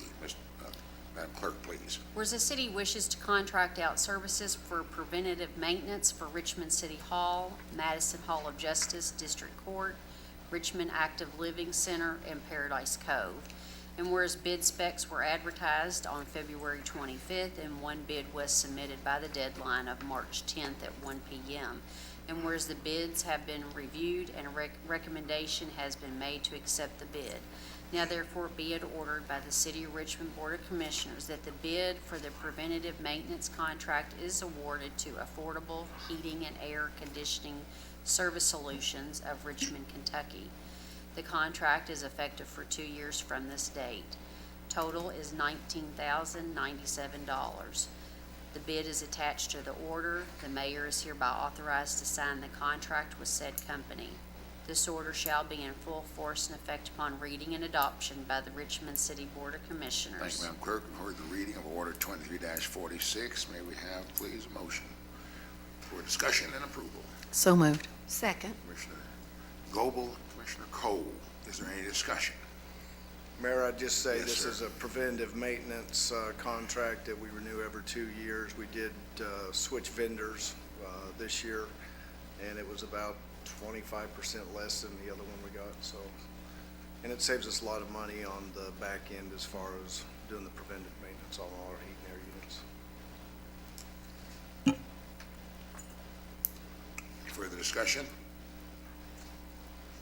S1: Madam Clerk, please.
S11: Whereas the city wishes to contract out services for preventative maintenance for Richmond City Hall, Madison Hall of Justice District Court, Richmond Active Living Center, and Paradise Cove. And whereas bid specs were advertised on February 25th, and one bid was submitted by the deadline of March 10th at 1 p.m. And whereas the bids have been reviewed and a recommendation has been made to accept the bid. Now therefore be it ordered by the City of Richmond Board of Commissioners that the bid for the preventative maintenance contract is awarded to Affordable Heating and Air Conditioning Service Solutions of Richmond, Kentucky. The contract is effective for 2 years from this date. Total is $19,097. The bid is attached to the order. The mayor is hereby authorized to sign the contract with said company. This order shall be in full force and effect upon reading and adoption by the Richmond City Board of Commissioners.
S1: Thank you, Madam Clerk. We've heard the reading of order 23-46. May we have, please, a motion for discussion and approval?
S9: So moved. Second.
S1: Commissioner Goble, Commissioner Cole, is there any discussion?
S12: Mayor, I'd just say
S1: Yes,
S12: this
S1: sir.
S12: is a preventive maintenance contract that we renew every 2 years. We did switch vendors this year, and it was about 25% less than the other one we got, so. And it saves us a lot of money on the back end as far as doing the preventive maintenance on all our heat and air units.
S1: Any further discussion?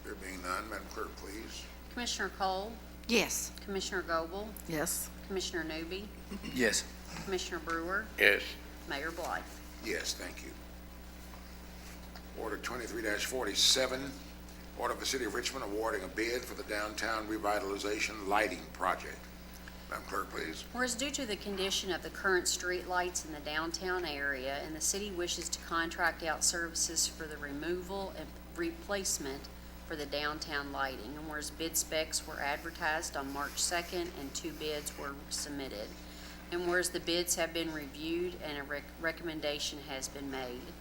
S1: There being none, Madam Clerk, please.
S11: Commissioner Cole?
S9: Yes.
S11: Commissioner Goble?
S9: Yes.
S11: Commissioner Newby?
S8: Yes.
S11: Commissioner Brewer?
S8: Yes.
S11: Mayor Blythe?
S1: Yes, thank you. Order 23-47, order of the City of Richmond awarding a bid for the downtown revitalization lighting project. Madam Clerk, please.
S11: Whereas due to the condition of the current street lights in the downtown area, and the city wishes to contract out services for the removal and replacement for the downtown lighting, and whereas bid specs were advertised on March 2nd and 2 bids were submitted, and whereas the bids have been reviewed and a recommendation has been made.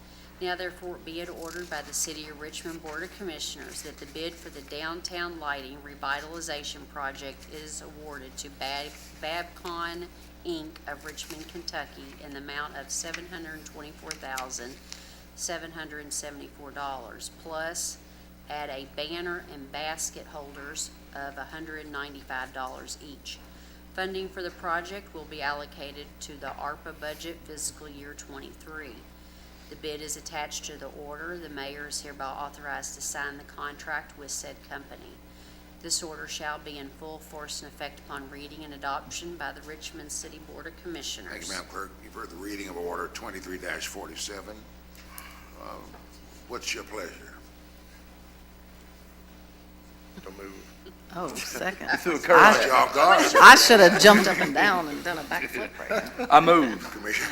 S11: Now therefore be it ordered by the City of Richmond Board of Commissioners that the bid for the downtown lighting revitalization project is awarded to Babcon Inc. of Richmond, Kentucky in the amount of $724,774, plus add a banner and basket holders of $195 each. Funding for the project will be allocated to the ARPA budget fiscal year 23. The bid is attached to the order. The mayor is hereby authorized to sign the contract with said company. This order shall be in full force and effect upon reading and adoption by the Richmond City Board of Commissioners.
S1: Thank you, Madam Clerk. You've heard the reading of order 23-47. What's your pleasure?
S8: So move.
S9: Oh, second.
S1: Caught you off guard.
S9: I should have jumped up and down and done a backflip right there.
S8: I move.
S1: Commissioner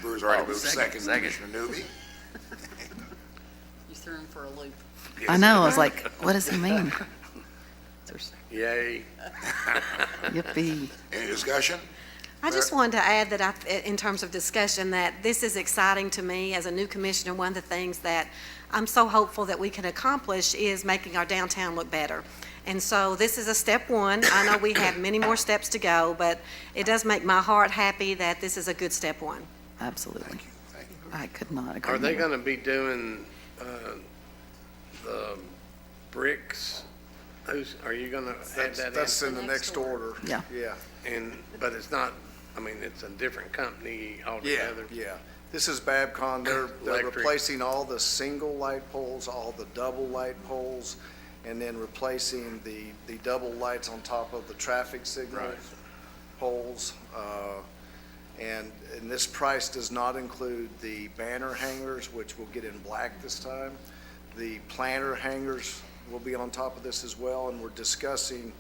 S1: Brewer's already moved second. Commissioner Newby?
S11: You threw him for a loop.
S9: I know, I was like, what does he mean?
S8: Yay.
S9: Yippee.
S1: Any discussion?
S14: I just wanted to add that in terms of discussion, that this is exciting to me as a new commissioner. One of the things that I'm so hopeful that we can accomplish is making our downtown look better. And so this is a step one. I know we have many more steps to go, but it does make my heart happy that this is a good step one.
S9: Absolutely.
S1: Thank you.
S9: I could not agree
S8: Are they
S9: more.
S8: gonna be doing, the bricks? Are you gonna add that in?
S12: That's in the next order.
S9: Yeah.
S12: Yeah.
S8: But it's not, I mean, it's a different company altogether.
S12: Yeah. This is Babcon. They're
S8: Electric.
S12: replacing all the single light poles, all the double light poles, and then replacing the double lights on top of the traffic signal
S8: Right.
S12: poles. And this price does not include the banner hangers, which will get in black this time. The planter hangers will be on top of this as well, and we're discussing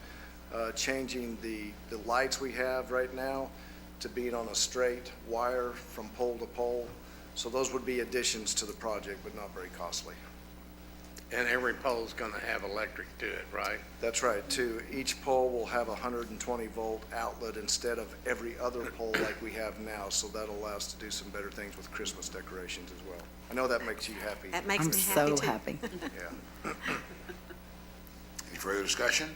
S12: changing the lights we have right now to being on a straight wire from pole to pole. So those would be additions to the project, but not very costly.
S8: And every pole's gonna have electric to it, right?
S12: That's right, too. Each pole will have a 120-volt outlet instead of every other pole like we have now, so that'll allow us to do some better things with Christmas decorations as well. I know that makes you happy.
S14: That makes
S9: I'm
S14: me happy,
S9: so
S14: too.
S9: happy.
S12: Yeah.
S1: Any further discussion?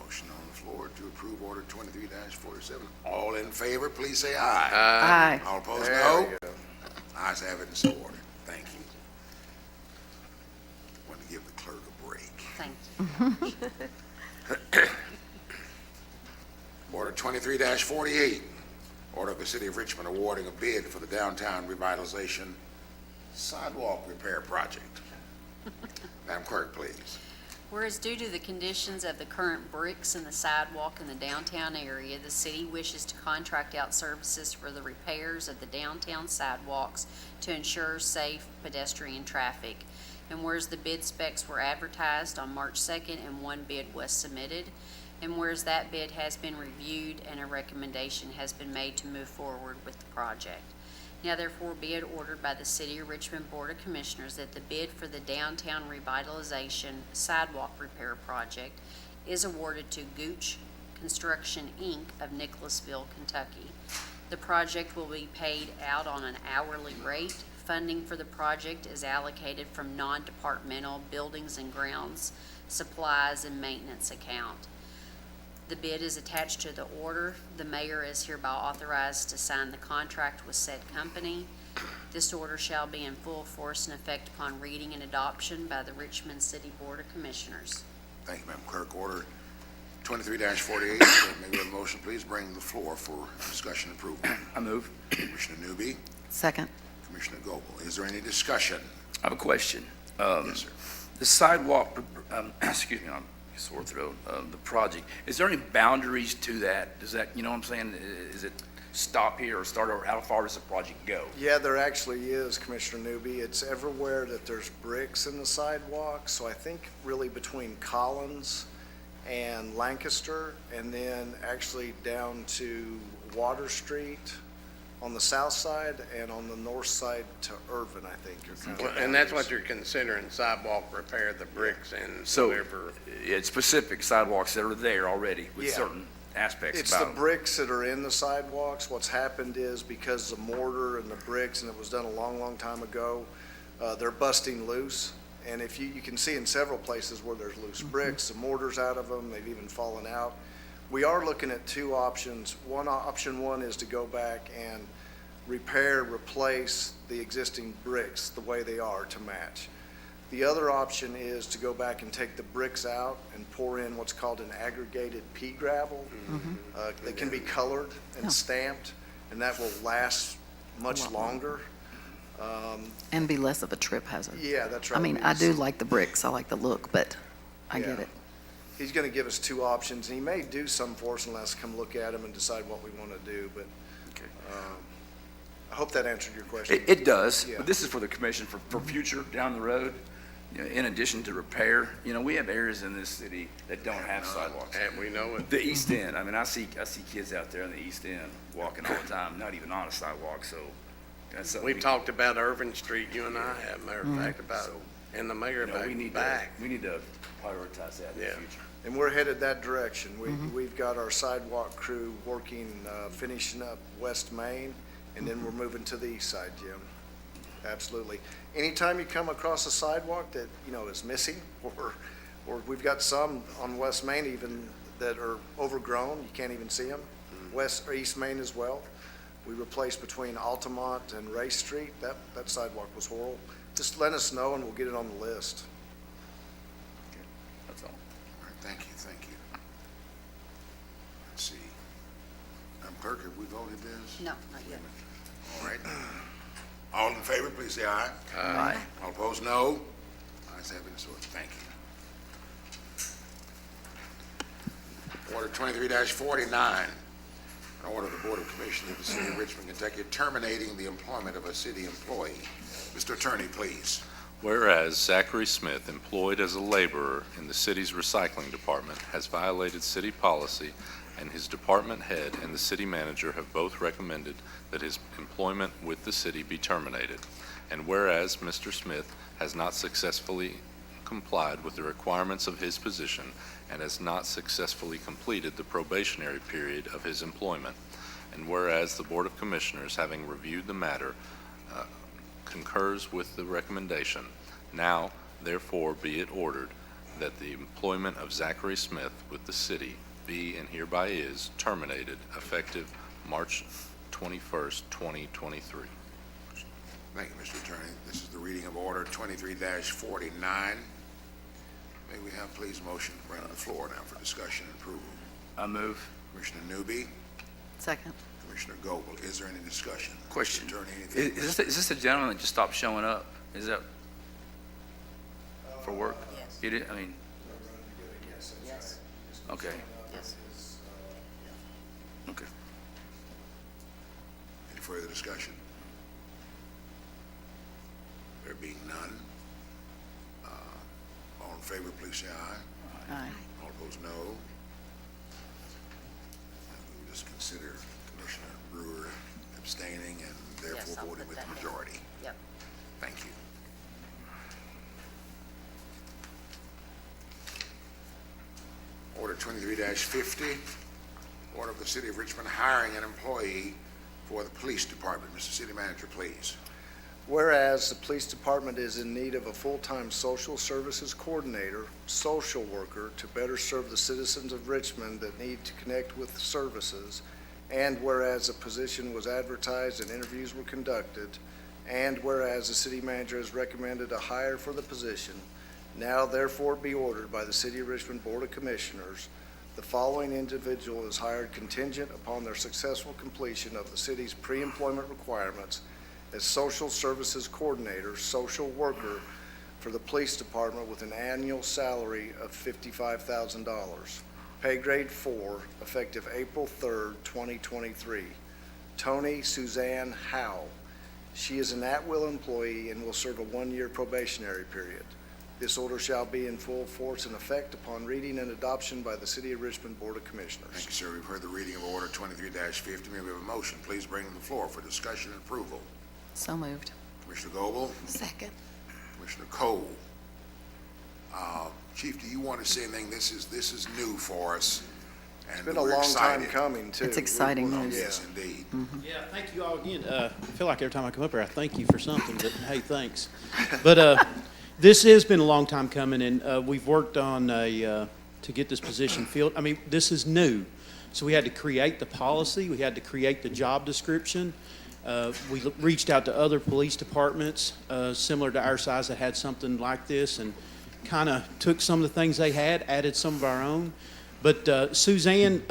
S1: Motion on the floor to approve Order 23-47. All in favor, please say aye.
S9: Aye.
S1: All opposed,
S12: There
S1: no.
S12: we go.
S1: Ayes have it and so ordered. Thank you. Want to give the clerk a break.
S11: Thank you.
S1: Order 23-48, order of the City of Richmond awarding a bid for the downtown revitalization sidewalk repair project. Madam Clerk, please.
S11: Whereas due to the conditions of the current bricks in the sidewalk in the downtown area, the city wishes to contract out services for the repairs of the downtown sidewalks to ensure safe pedestrian traffic. And whereas the bid specs were advertised on March 2nd and one bid was submitted, and whereas that bid has been reviewed and a recommendation has been made to move forward with the project. Now therefore be it ordered by the City of Richmond Board of Commissioners that the bid for the downtown revitalization sidewalk repair project is awarded to Gooch Construction, Inc. of Nicholasville, Kentucky. The project will be paid out on an hourly rate. Funding for the project is allocated from non-departmental buildings and grounds, supplies, and maintenance account. The bid is attached to the order. The mayor is hereby authorized to sign the contract with said company. This order shall be in full force and effect upon reading and adoption by the Richmond City Board of Commissioners.
S1: Thank you, Madam Clerk. Order 23-48, may we have a motion, please, bring to the floor for discussion and approval.
S15: I move.
S1: Commissioner Newby,
S9: Second.
S1: Commissioner Goble. Is there any discussion?
S15: I have a question.
S1: Yes, sir.
S15: The sidewalk, excuse me, I'm sore throat, the project, is there any boundaries to that? Does that, you know what I'm saying? Is it stop here or start over? How far does the project go?
S12: Yeah, there actually is, Commissioner Newby. It's everywhere that there's bricks in the sidewalk, so I think really between Collins and Lancaster, and then actually down to Water Street on the south side, and on the north side to Irvin, I think. Are kind of
S8: Well, and that's
S12: boundaries.
S8: what you're considering sidewalk repair, the bricks and
S15: So
S8: whatever.
S15: it's specific sidewalks that are there already with
S12: Yeah.
S15: certain aspects
S12: It's the
S15: about them.
S12: bricks that are in the sidewalks. What's happened is because the mortar and the bricks, and it was done a long, long time ago, they're busting loose. And if you can see in several places where there's loose bricks, the mortar's out of them, they've even fallen out. We are looking at two options. Option one is to go back and repair, replace the existing bricks the way they are to match. The other option is to go back and take the bricks out and pour in what's called an aggregated pea gravel. They can be colored and stamped, and that will last much longer.
S9: And be less of a trip hazard.
S12: Yeah, that's
S9: I
S12: right.
S9: mean, I do like the bricks. I like the look, but I get
S12: Yeah.
S9: it.
S12: He's gonna give us two options, and he may do some for us unless come look at them and decide what we wanna do, but
S15: Okay.
S12: I hope that answered your question.
S15: It does,
S12: Yeah.
S15: but this is for the commission for future down the road. You know, in addition to repair, you know, we have areas in this city that don't have sidewalks.
S8: And we know it.
S15: The East End, I mean, I see kids out there in the East End walking all the time, not even on a sidewalk, so that's something.
S8: We've talked about Irvin Street, you and I have, matter of fact, about, and the mayor
S15: You know, we need to,
S8: back.
S15: we need to prioritize that in the
S8: Yeah.
S15: future.
S12: And we're headed that direction. We've got our sidewalk crew working, finishing up West Main, and then we're moving to the east side, Jim. Absolutely. Anytime you come across a sidewalk that, you know, is missing, or we've got some on West Main even that are overgrown, you can't even see them, West or East Main as well. We replaced between Altamont and Ray Street. That sidewalk was horrible. Just let us know and we'll get it on the list.
S15: That's all.
S1: All right, thank you, thank you. Let's see. Madam Clerk, have we voted this?
S11: No, not yet.
S1: All right. All in favor, please say aye.
S15: Aye.
S1: All opposed, no. Ayes have it, so thank you. Order 23-49, an order of the Board of Commissioners of the City of Richmond, Kentucky, terminating the employment of a city employee. Mr. Attorney, please.
S10: Whereas Zachary Smith, employed as a laborer in the city's recycling department, has violated city policy and his department head and the city manager have both recommended that his employment with the city be terminated. And whereas Mr. Smith has not successfully complied with the requirements of his position and has not successfully completed the probationary period of his employment. And whereas the Board of Commissioners, having reviewed the matter, concurs with the recommendation, now therefore be it ordered that the employment of Zachary Smith with the city be and hereby is terminated effective March 21st, 2023.
S1: Thank you, Mr. Attorney. This is the reading of Order 23-49. May we have, please, motion to bring to the floor now for discussion and approval?
S15: I move.
S1: Commissioner Newby,
S9: Second.
S1: Commissioner Goble. Is there any discussion?
S15: Question.
S1: Mr. Attorney, anything?
S15: Is this the gentleman that just stopped showing up? Is that for work?
S11: Yes.
S15: You did, I mean,
S11: Yes.
S15: okay,
S11: Yes.
S15: okay.
S1: Any further discussion? There being none, all in favor, please say aye.
S9: Aye.
S1: All opposed, no. And we will just consider Commissioner Brewer abstaining and
S11: Yes,
S1: therefore
S11: I'll
S1: voting
S11: put
S1: with
S11: that
S1: the
S11: down.
S1: majority.
S11: Yep.
S1: Thank you. Order 23-50, order of the City of Richmond hiring an employee for the police department. Mr. City Manager, please.
S12: Whereas the police department is in need of a full-time social services coordinator, social worker, to better serve the citizens of Richmond that need to connect with the services, and whereas the position was advertised and interviews were conducted, and whereas the city manager has recommended a hire for the position, now therefore be ordered by the City of Richmond Board of Commissioners, the following individual is hired contingent upon their successful completion of the city's pre-employment requirements as social services coordinator, social worker for the police department with an annual salary of $55,000. Pay grade 4, effective April 3rd, 2023. Tony Suzanne Howe. She is an at-will employee and will serve a 1-year probationary period. This order shall be in full force and effect upon reading and adoption by the City of Richmond Board of Commissioners.
S1: Thank you, sir. We've heard the reading of Order 23-50. May we have a motion? Please bring to the floor for discussion and approval.
S9: So moved.
S1: Commissioner Goble,
S14: Second.
S1: Commissioner Cole. Chief, do you want to say anything? This is new for us, and
S12: It's been a
S1: we're
S12: long time
S1: excited.
S12: coming, too.
S9: It's exciting
S12: We're-
S9: news.
S1: Yes, indeed.
S4: Yeah, thank you all again. I feel like every time I come up here, I thank you for something, but hey, thanks. But this has been a long time coming, and we've worked on to get this position filled. I mean, this is new. So we had to create the policy, we had to create the job description. We reached out to other police departments similar to our size that had something like this and kind of took some of the things they had, added some of our own. But Suzanne,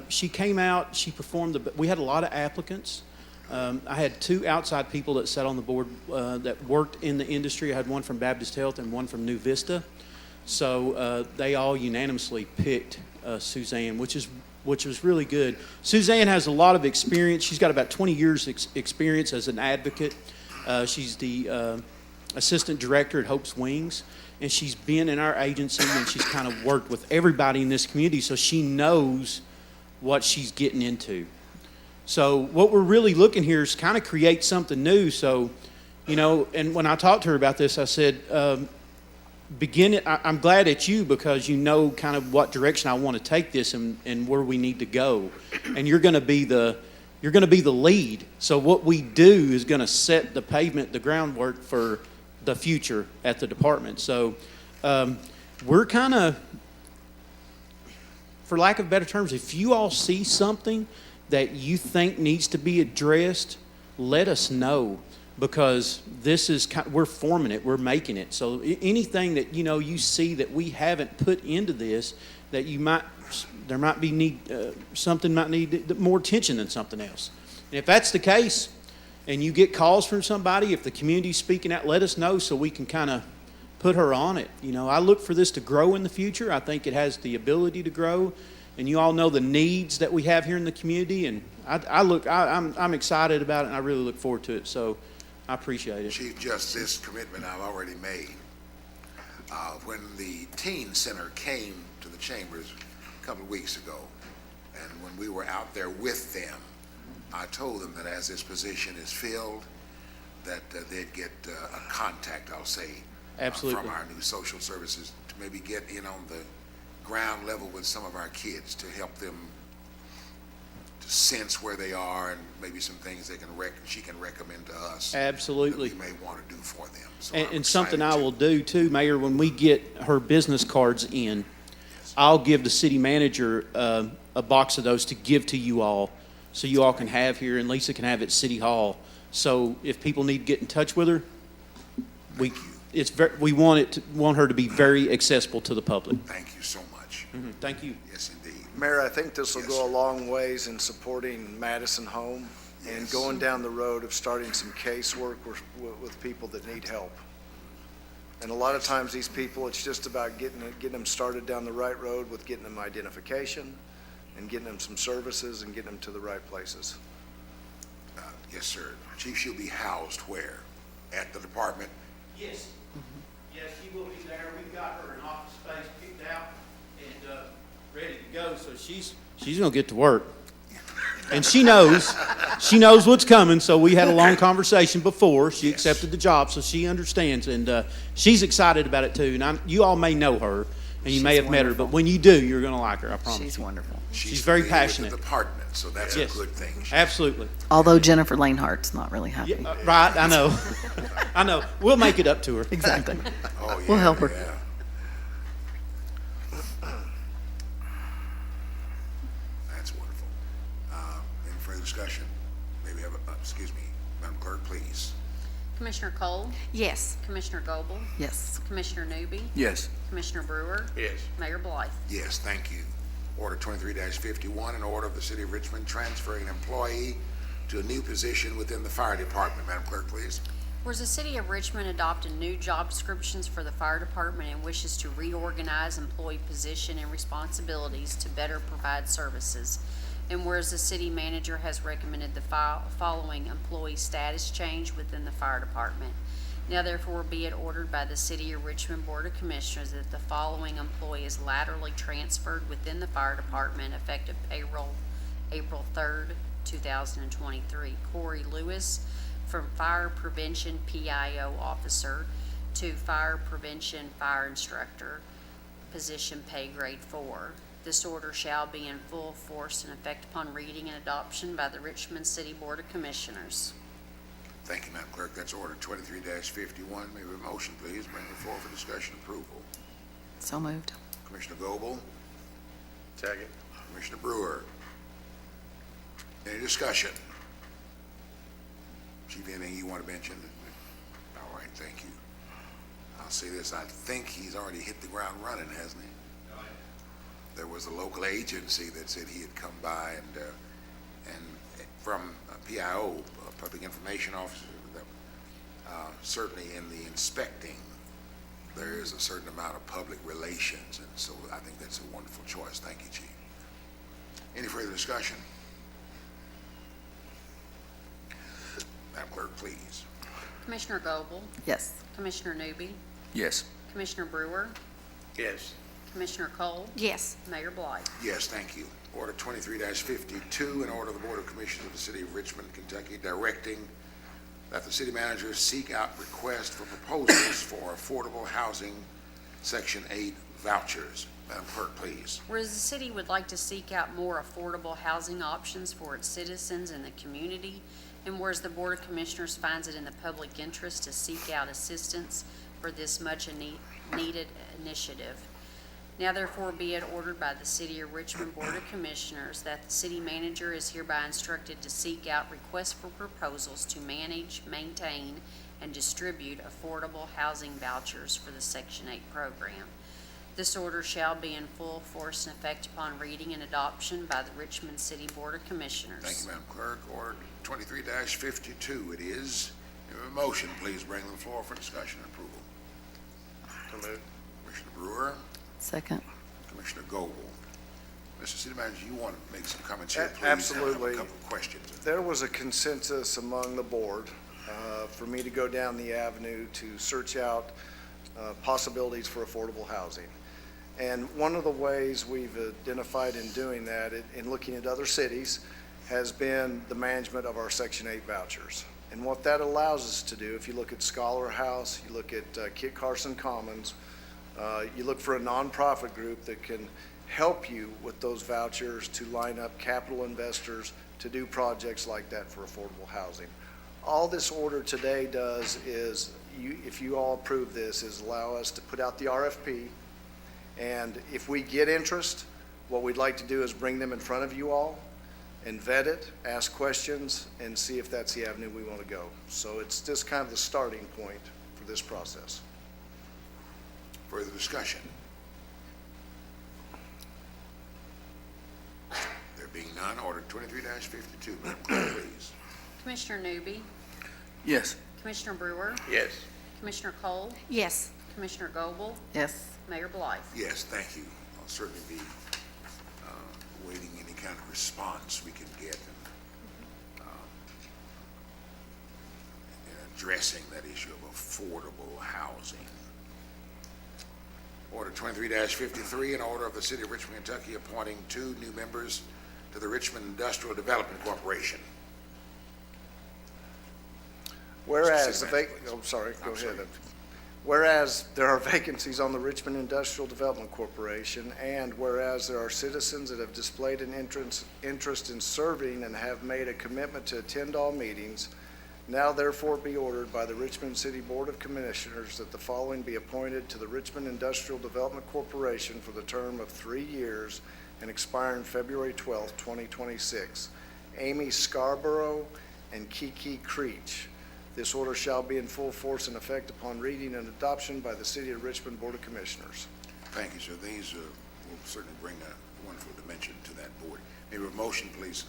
S4: she came out, she performed, we had a lot of applicants. I had 2 outside people that sat on the board that worked in the industry. I had one from Baptist Health and one from New Vista. So they all unanimously picked Suzanne, which was really good. Suzanne has a lot of experience. She's got about 20 years experience as an advocate. She's the assistant director at Hope's Wings, and she's been in our agency, and she's kind of worked with everybody in this community, so she knows what she's getting into. So what we're really looking here is kind of create something new. So, you know, and when I talked to her about this, I said, I'm glad at you because you know kind of what direction I want to take this and where we need to go. And you're going to be the lead. So what we do is going to set the pavement, the groundwork for the future at the department. So we're kind of, for lack of better terms, if you all see something that you think needs to be addressed, let us know. Because this is, we're forming it, we're making it. So anything that, you know, you see that we haven't put into this, that there might be something might need more attention than something else. And if that's the case, and you get calls from somebody, if the community's speaking out, let us know so we can kind of put her on it. You know, I look for this to grow in the future. I think it has the ability to grow. And you all know the needs that we have here in the community. And I'm excited about it, and I really look forward to it. So I appreciate it.
S1: Chief, just this commitment I've already made. When the teen center came to the chambers a couple of weeks ago, And when we were out there with them, I told them that as this position is filled, that they'd get a contact, I'll say,
S4: Absolutely.
S1: from our new social services to maybe get in on the ground level with some of our kids to help them to sense where they are and maybe some things she can recommend to us.
S4: Absolutely.
S1: That we may want to do for them. So I'm
S4: And something I
S1: excited
S4: will do too, Mayor, when we get her business cards in, I'll give the city manager a box of those to give to you all, so you all can have here, and Lisa can have at City Hall. So if people need to get in touch with her, we want her to be very accessible to the public.
S1: Thank you so much.
S4: Thank you.
S1: Yes, indeed.
S12: Mayor, I think this will
S1: Yes,
S12: go a
S1: sir.
S12: long ways in supporting Madison Home and
S1: Yes.
S12: going down the road of starting some casework with people that need help. And a lot of times these people, it's just about getting them started down the right road with getting them identification and getting them some services and getting them to the right places.
S1: Yes, sir. Chief, she'll be housed where? At the department?
S4: Yes. Yes, she will be there. We've got her an office space picked out and ready to go, so she's gonna get to work. And she knows what's coming, so we had a long conversation before. She accepted the job, so she understands, and she's excited about it too. And you all may know her, and you may have met her, but when you do, you're gonna like her, I promise.
S9: She's wonderful.
S1: She's
S4: very
S1: familiar with
S4: passionate.
S1: the department, so that's a
S4: Yes.
S1: good thing.
S4: Absolutely.
S9: Although Jennifer Lanehart's not really happy.
S4: Yeah, right, I know. I know. We'll make it up to her.
S9: Exactly.
S1: Oh, yeah.
S9: We'll help her.
S1: Yeah. That's wonderful. Any further discussion? Maybe have excuse me, Madam Clerk, please.
S11: Commissioner Cole,
S14: Yes.
S11: Commissioner Goble,
S9: Yes.
S11: Commissioner Newby,
S15: Yes.
S11: Commissioner Brewer,
S8: Yes.
S11: Mayor Blythe.
S1: Yes, thank you. Order 23-51, an order of the City of Richmond transferring an employee to a new position within the fire department. Madam Clerk, please.
S11: Whereas the City of Richmond adopted new job descriptions for the fire department and wishes to reorganize employee position and responsibilities to better provide services. And whereas the city manager has recommended the following employee status change within the fire department. Now therefore be it ordered by the City of Richmond Board of Commissioners that the following employee is laterally transferred within the fire department effective payroll April 3rd, 2023. Corey Lewis, from Fire Prevention PIO Officer to Fire Prevention Fire Instructor, position pay grade 4. This order shall be in full force and effect upon reading and adoption by the Richmond City Board of Commissioners.
S1: Thank you, Madam Clerk. That's order 23-51. May we have a motion, please? Bring it forward for discussion and approval.
S9: So moved.
S1: Commissioner Goble,
S8: Second.
S1: Commissioner Brewer. Any discussion? Chief, anything you want to mention? All right, thank you. I'll say this, I think he's already hit the ground running, hasn't he? There was a local agency that said he had come by and from PIO, Public Information Officer, that certainly in the inspecting, there is a certain amount of public relations, and so I think that's a wonderful choice. Thank you, Chief. Any further discussion? Madam Clerk, please.
S11: Commissioner Goble,
S9: Yes.
S11: Commissioner Newby,
S15: Yes.
S11: Commissioner Brewer,
S8: Yes.
S11: Commissioner Cole,
S14: Yes.
S11: Mayor Blythe.
S1: Yes, thank you. Order 23-52, an order of the Board of Commissioners of the City of Richmond, Kentucky, directing that the city manager seek out requests for proposals for affordable housing Section 8 vouchers. Madam Clerk, please.
S11: Whereas the city would like to seek out more affordable housing options for its citizens and the community, and whereas the Board of Commissioners finds it in the public interest to seek out assistance for this much needed initiative. Now therefore be it ordered by the City of Richmond Board of Commissioners that the city manager is hereby instructed to seek out requests for proposals to manage, maintain, and distribute affordable housing vouchers for the Section 8 program. This order shall be in full force and effect upon reading and adoption by the Richmond City Board of Commissioners.
S1: Thank you, Madam Clerk. Order 23-52 it is. May we have a motion, please bring to the floor for discussion and approval.
S8: So moved.
S1: Commissioner Brewer,
S9: Second.
S1: Commissioner Goble. Mr. City Manager, you want to make some comments here, please?
S12: Absolutely.
S1: I have a couple of questions.
S12: There was a consensus among the board for me to go down the avenue to search out possibilities for affordable housing. And one of the ways we've identified in doing that, in looking at other cities, has been the management of our Section 8 vouchers. And what that allows us to do, if you look at Scholar House, you look at Kit Carson Commons, you look for a nonprofit group that can help you with those vouchers to line up capital investors to do projects like that for affordable housing. All this order today does is, if you all approve this, is allow us to put out the RFP. And if we get interest, what we'd like to do is bring them in front of you all and vet it, ask questions, and see if that's the avenue we want to go. So it's just kind of the starting point for this process.
S1: Further discussion? There being none, order 23-52. Madam Clerk, please.
S11: Commissioner Newby,
S15: Yes.
S11: Commissioner Brewer,
S8: Yes.
S11: Commissioner Cole,
S14: Yes.
S11: Commissioner Goble,
S9: Yes.
S11: Mayor Blythe.
S1: Yes, thank you. I'll certainly be awaiting any kind of response we can get in addressing that issue of affordable housing. Order 23-53, an order of the City of Richmond, Kentucky, appointing 2 new members to the Richmond Industrial Development Corporation.
S12: Whereas,
S1: City
S12: go
S1: I'm
S12: ahead.
S1: sorry.
S12: Whereas there are vacancies on the Richmond Industrial Development Corporation, and whereas there are citizens that have displayed an interest in serving and have made a commitment to attend all meetings, now therefore be ordered by the Richmond City Board of Commissioners that the following be appointed to the Richmond Industrial Development Corporation for the term of 3 years and expiring February 12th, 2026. Amy Scarborough and Kiki Creech. This order shall be in full force and effect upon reading and adoption by the City of Richmond Board of Commissioners.
S1: Thank you, sir. These will certainly bring a wonderful dimension to that board. Maybe a motion, please,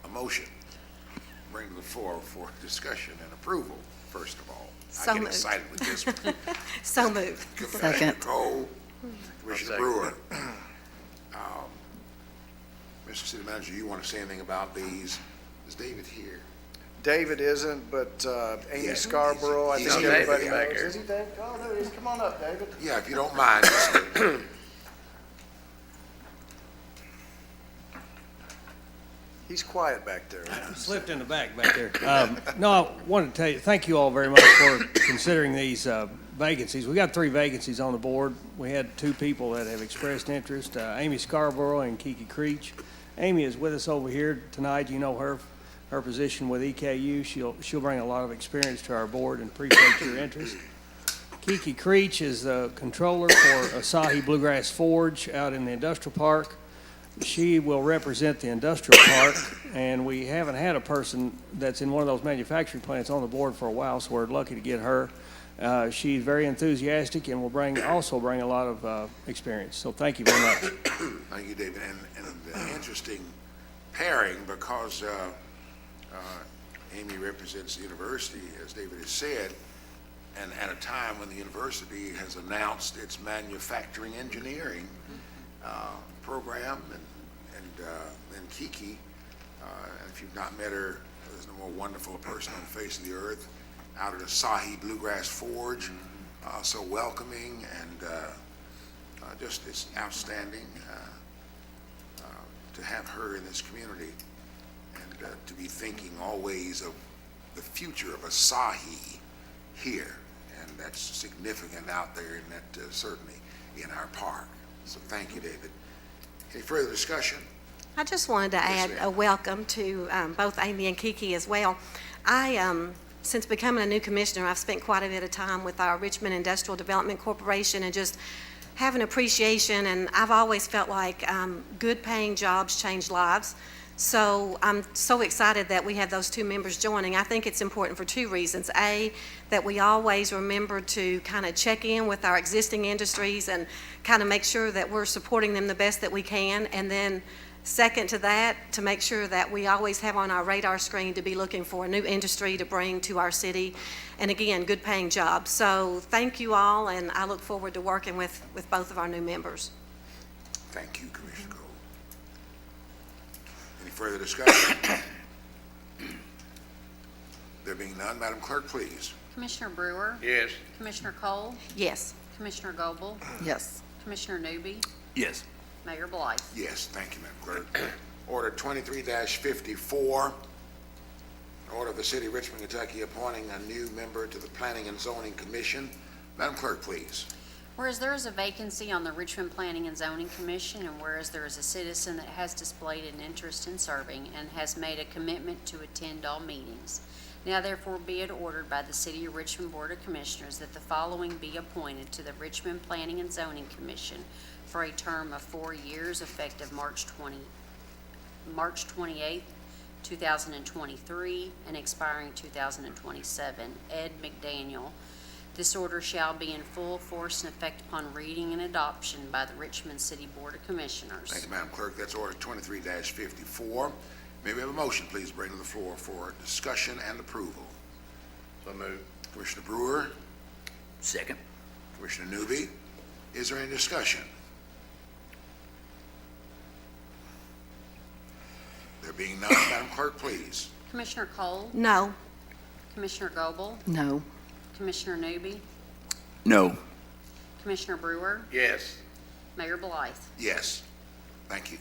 S1: a motion. Bring to the floor for discussion and approval, first of all.
S14: So
S1: I get
S14: moved.
S1: excited with this one.
S14: So moved.
S1: Commissioner
S9: Second.
S1: Cole, Commissioner
S8: second.
S1: Brewer. Mr. City Manager, you want to say anything about these? Is David here?
S12: David isn't, but Amy
S1: Yeah.
S12: Scarborough, I
S1: He's
S12: think
S1: here.
S12: everybody
S8: David back
S12: knows.
S8: here.
S12: Is he David? Oh, there he is. Come on up, David.
S1: Yeah, if you don't mind.
S12: He's quiet back there.
S16: Slipped in the back there. No, I wanted to tell you, thank you all very much for considering these vacancies. We got 3 vacancies on the board. We had 2 people that have expressed interest, Amy Scarborough and Kiki Creech. Amy is with us over here tonight. You know her position with EKU. She'll bring a lot of experience to our board and appreciate your interest. Kiki Creech is the controller for Asahi Bluegrass Forge out in the industrial park. She will represent the industrial park, and we haven't had a person that's in one of those manufacturing plants on the board for a while, so we're lucky to get her. She's very enthusiastic and will also bring a lot of experience. So thank you very much.
S1: Thank you, David. And an interesting pairing because Amy represents the university, as David has said, and at a time when the university has announced its manufacturing engineering program, and Kiki, and if you've not met her, there's no more wonderful person on the face of the earth, out at Asahi Bluegrass Forge, so welcoming and just it's outstanding to have her in this community and to be thinking always of the future of Asahi here, and that's significant out there, and that certainly in our park. So thank you, David. Any further discussion?
S14: I just wanted to add
S1: ma'am.
S14: a welcome to both Amy and Kiki as well. Since becoming a new commissioner, I've spent quite a bit of time with our Richmond Industrial Development Corporation and just have an appreciation, and I've always felt like good paying jobs change lives. So I'm so excited that we have those 2 members joining. I think it's important for 2 reasons. A, that we always remember to kind of check in with our existing industries and kind of make sure that we're supporting them the best that we can. And then second to that, to make sure that we always have on our radar screen to be looking for a new industry to bring to our city. And again, good paying jobs. So thank you all, and I look forward to working with both of our new members.
S1: Thank you, Commissioner Cole. Any further discussion? There being none, Madam Clerk, please.
S11: Commissioner Brewer,
S8: Yes.
S11: Commissioner Cole,
S14: Yes.
S11: Commissioner Goble,
S9: Yes.
S11: Commissioner Newby,
S15: Yes.
S11: Mayor Blythe.
S1: Yes, thank you, Madam Clerk. Order 23-54, order of the City of Richmond, Kentucky appointing a new member to the Planning and Zoning Commission. Madam Clerk, please.
S11: Whereas there is a vacancy on the Richmond Planning and Zoning Commission, and whereas there is a citizen that has displayed an interest in serving and has made a commitment to attend all meetings, now therefore be it ordered by the City of Richmond Board of Commissioners that the following be appointed to the Richmond Planning and Zoning Commission for a term of 4 years effective March 28th, 2023, and expiring 2027. Ed McDaniel. This order shall be in full force and effect upon reading and adoption by the Richmond City Board of Commissioners.
S1: Thank you, Madam Clerk. That's order 23-54. May we have a motion, please, bring to the floor for discussion and approval?
S8: So moved.
S1: Commissioner Brewer,
S15: Second.
S1: Commissioner Newby, is there any discussion? There being none, Madam Clerk, please.
S11: Commissioner Cole,
S14: No.
S11: Commissioner Goble,
S9: No.
S11: Commissioner Newby,
S15: No.
S11: Commissioner Brewer,
S8: Yes.
S11: Mayor Blythe.
S1: Yes, thank you.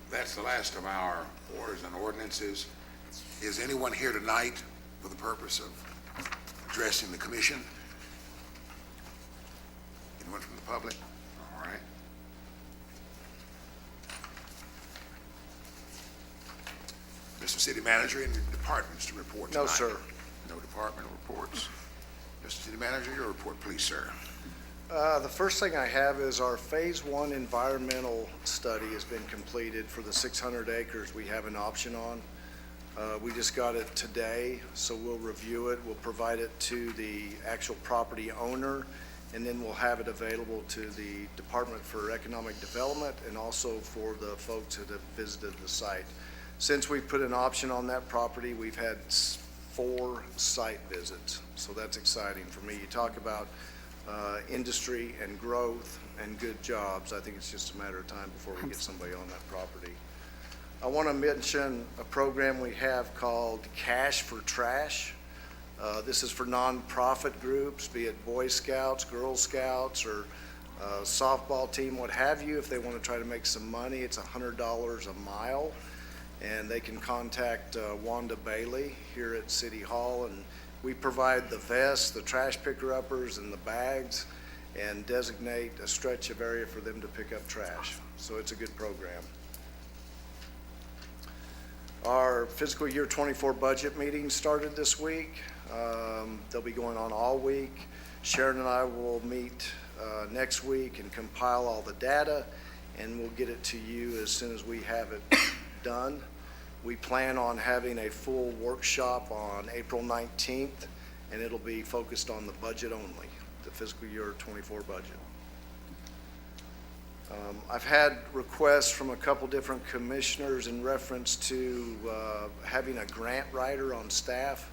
S1: That's the last of our orders and ordinances. Is anyone here tonight for the purpose of addressing the commission? Anyone from the public? All right. Mr. City Manager, any departments to report tonight?
S12: No, sir.
S1: No department reports. Mr. City Manager, your report, please, sir.
S12: The first thing I have is our Phase 1 environmental study has been completed for the 600 acres we have an option on. We just got it today, so we'll review it. We'll provide it to the actual property owner, and then we'll have it available to the Department for Economic Development and also for the folks that have visited the site. Since we put an option on that property, we've had 4 site visits, so that's exciting for me. You talk about industry and growth and good jobs. I think it's just a matter of time before we get somebody on that property. I want to mention a program we have called Cash for Trash. This is for nonprofit groups, be it Boy Scouts, Girl Scouts, or softball team, what have you. If they want to try to make some money, it's $100 a mile. And they can contact Wanda Bailey here at City Hall, and we provide the vests, the trash picker-uppers, and the bags, and designate a stretch of area for them to pick up trash. So it's a good program. Our fiscal year 24 budget meeting started this week. They'll be going on all week. Sharon and I will meet next week and compile all the data, and we'll get it to you as soon as we have it done. We plan on having a full workshop on April 19th, and it'll be focused on the budget only, the fiscal year 24 budget. I've had requests from a couple different commissioners in reference to having a grant writer on staff.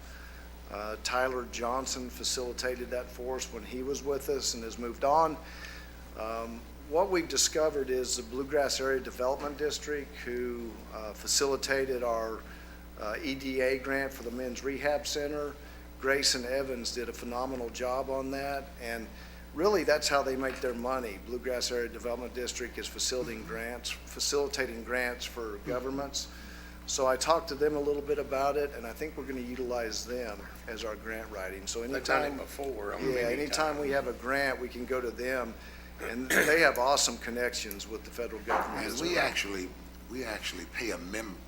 S12: Tyler Johnson facilitated that for us when he was with us and has moved on. What we've discovered is the Bluegrass Area Development District, who facilitated our EDA grant for the Men's Rehab Center. Grayson Evans did a phenomenal job on that, and really that's how they make their money. Bluegrass Area Development District is facilitating grants for governments. So I talked to them a little bit about it, and I think we're going to utilize them as our grant writing. So
S8: They've done
S12: anytime,
S8: it before.
S12: anytime we have a grant, we can go to them. And they have awesome connections with the federal government.
S1: And
S12: as
S1: we
S12: well.
S1: actually pay a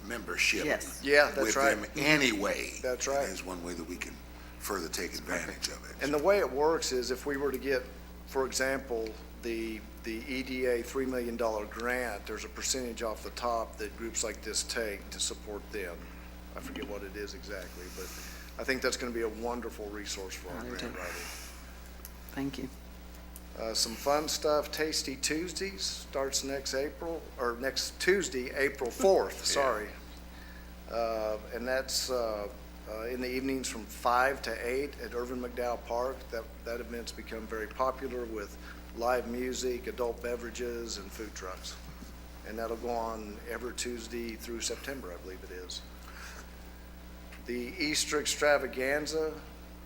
S1: membership
S9: Yes.
S12: Yeah, that's
S1: with
S12: right.
S1: them anyway.
S12: That's right.
S1: That is one way that we can further take advantage of it.
S12: And the way it works is if we were to get, for example, the EDA $3 million grant, there's a percentage off the top that groups like this take to support them. I forget what it is exactly, but I think that's going to be a wonderful resource for our
S9: I do
S12: grant
S9: too.
S12: writing.
S9: Thank you.
S12: Some fun stuff, Tasty Tuesdays starts next Tuesday, April 4th, sorry. And that's in the evenings from 5 to 8 at Irvin McDowell Park. That event's become very popular with live music, adult beverages, and food trucks. And that'll go on every Tuesday through September, I believe it is. The Easter extravaganza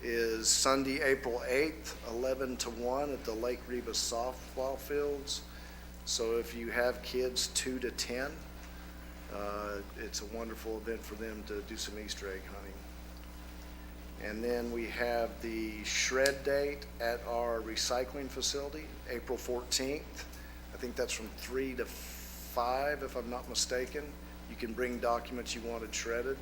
S12: is Sunday, April 8th, 11 to 1 at the Lake Reba softball fields. So if you have kids 2 to 10, it's a wonderful event for them to do some Easter egg hunting. And then we have the shred date at our recycling facility, April 14th. I think that's from 3 to 5, if I'm not mistaken. You can bring documents you wanted shredded.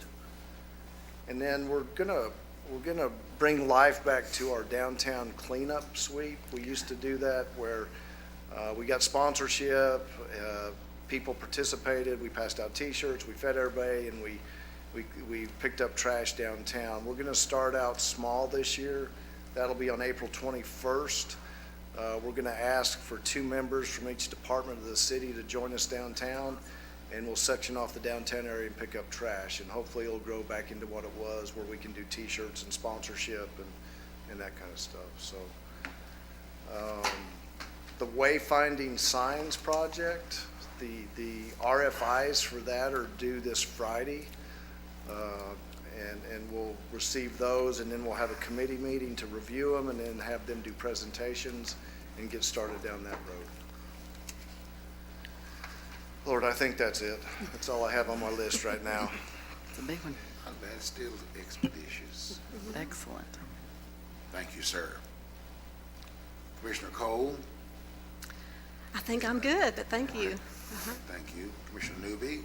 S12: And then we're gonna bring life back to our downtown cleanup sweep. We used to do that where we got sponsorship, people participated, we passed out T-shirts, we fed everybody, and we picked up trash downtown. We're gonna start out small this year. That'll be on April 21st. We're gonna ask for 2 members from each department of the city to join us downtown, and we'll section off the downtown area and pick up trash. And hopefully it'll grow back into what it was, where we can do T-shirts and sponsorship and that kind of stuff. So, the wayfinding signs project, the RFIs for that are due this Friday. And we'll receive those, and then we'll have a committee meeting to review them, and then have them do presentations and get started down that road. Lord, I think that's it. That's all I have on my list right now.
S9: It's a big one.
S1: Not bad, still expeditious.
S9: Excellent.
S1: Thank you, sir. Commissioner Cole,
S14: I think I'm good, but thank you.
S1: thank you. Commissioner Newby,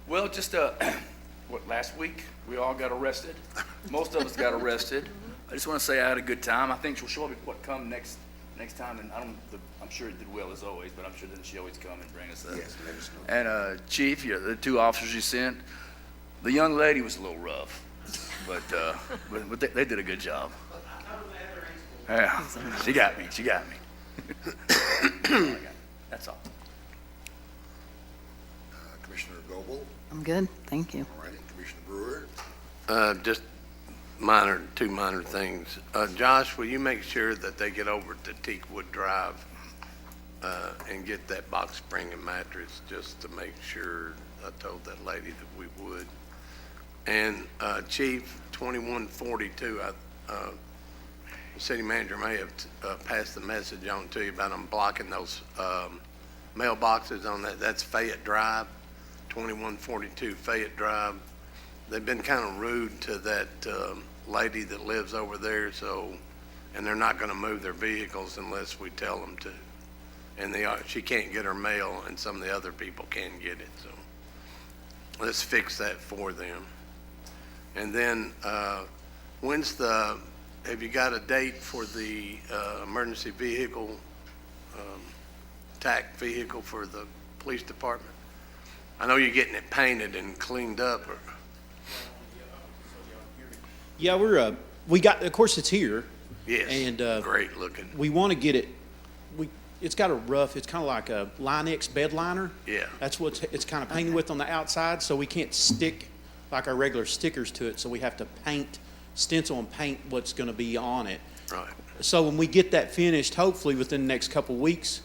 S15: Well, just, last week, we all got arrested. Most of us got arrested. I just want to say I had a good time. I think she'll show up come next time, and I'm sure it did well as always, but I'm sure that she always come and bring us up.
S1: yes, let us know.
S15: And, Chief, the 2 officers you sent, the young lady was a little rough, but they did a good job. Yeah, she got me. That's all.
S1: Commissioner Goebel,
S9: I'm good, thank you.
S1: all righty. Commissioner Brewer,
S8: Just 2 minor things. Josh, will you make sure that they get over to Teakwood Drive and get that box spring and mattress, just to make sure? I told that lady that we would. And Chief, 2142, the city manager may have passed the message on to you about them blocking those mailboxes on that. That's Fayette Drive, 2142 Fayette Drive. They've been kind of rude to that lady that lives over there, and they're not going to move their vehicles unless we tell them to. And she can't get her mail, and some of the other people can get it, so let's fix that for them. And then have you got a date for the emergency vehicle, TAC vehicle for the police department? I know you're getting it painted and cleaned up.
S4: Yeah, of course it's here.
S8: Yes,
S4: And
S8: great looking.
S4: we want to get it, it's got it's kind of like a Line-X bed liner.
S8: Yeah.
S4: That's what it's kind of painted with on the outside, so we can't stick like our regular stickers to it, so we have to stencil and paint what's going to be on it.
S8: Right.
S4: So when we get that finished, hopefully within the next couple of weeks,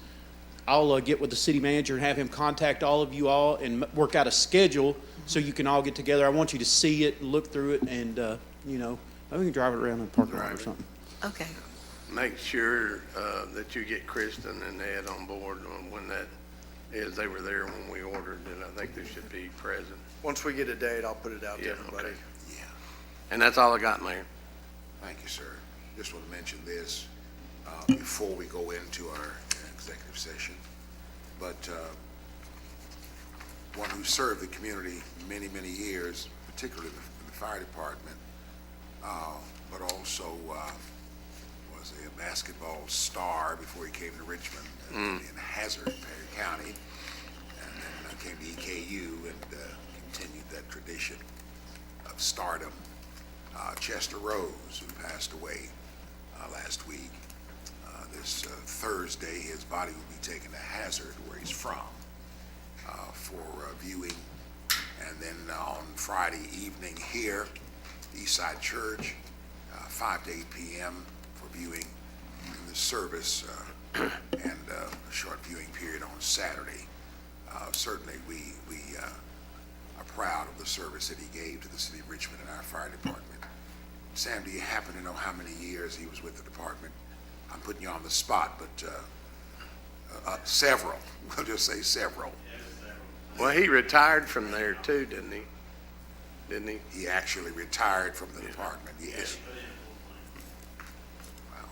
S4: I'll get with the city manager and have him contact all of you all and work out a schedule so you can all get together. I want you to see it and look through it, and maybe we can drive it around in the parking lot or something.
S14: Okay.
S8: Make sure that you get Kristen and Ed on board on when that is. They were there when we ordered, and I think they should be present.
S12: Once we get a date, I'll put it out to
S8: Yeah,
S12: everybody.
S8: okay. And that's all I got, Mayor.
S1: thank you, sir. Just want to mention this before we go into our executive session. But one who served the community many, many years, particularly in the fire department, but also was a basketball star before he came to Richmond in Hazard, Perry County, and then came to EKU and continued that tradition of stardom. Chester Rose, who passed away last week. This Thursday, his body will be taken to Hazard, where he's from, for viewing. And then on Friday evening here, Eastside Church, 5 to 8 p.m. for viewing in the service, and a short viewing period on Saturday. Certainly, we are proud of the service that he gave to the city of Richmond and our fire department. Sam, do you happen to know how many years he was with the department? I'm putting you on the spot, but several. We'll just say several.
S8: Well, he retired from there too, didn't he? Didn't he?
S1: He actually retired from the department, yes. Wow.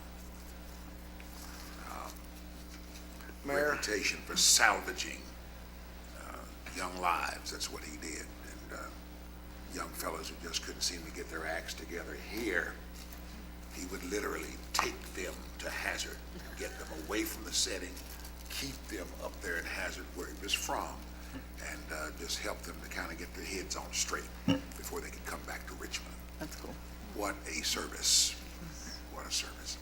S12: Mayor?
S1: Reputation for salvaging young lives, that's what he did. And young fellows who just couldn't seem to get their acts together here, he would literally take them to Hazard, get them away from the setting, keep them up there in Hazard where he was from, and just help them to kind of get their heads on straight before they could come back to Richmond.
S9: That's cool.
S1: What a service. What a service.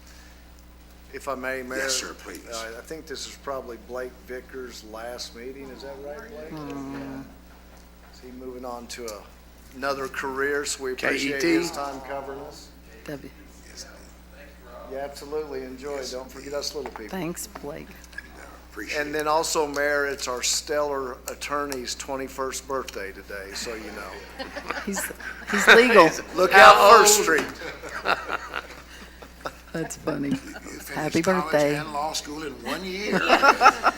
S12: If I may, Mayor?
S1: Yes, sir, please.
S12: I think this is probably Blake Vickers' last meeting, is that right, Blake? Yeah. Is he moving on to another career, so we appreciate
S8: KET.
S12: his time covering us?
S9: W.
S1: Yes,
S12: Yeah, absolutely, enjoy, don't forget us little people.
S9: Thanks, Blake.
S1: appreciate it.
S12: And then also, Mayor, it's our stellar attorney's 21st birthday today, so you know.
S9: He's legal.
S12: Look
S8: How
S12: out First
S8: old?
S12: Street.
S9: That's funny.
S1: You finished
S9: Happy
S1: college
S9: birthday.
S1: and law school in 1 year.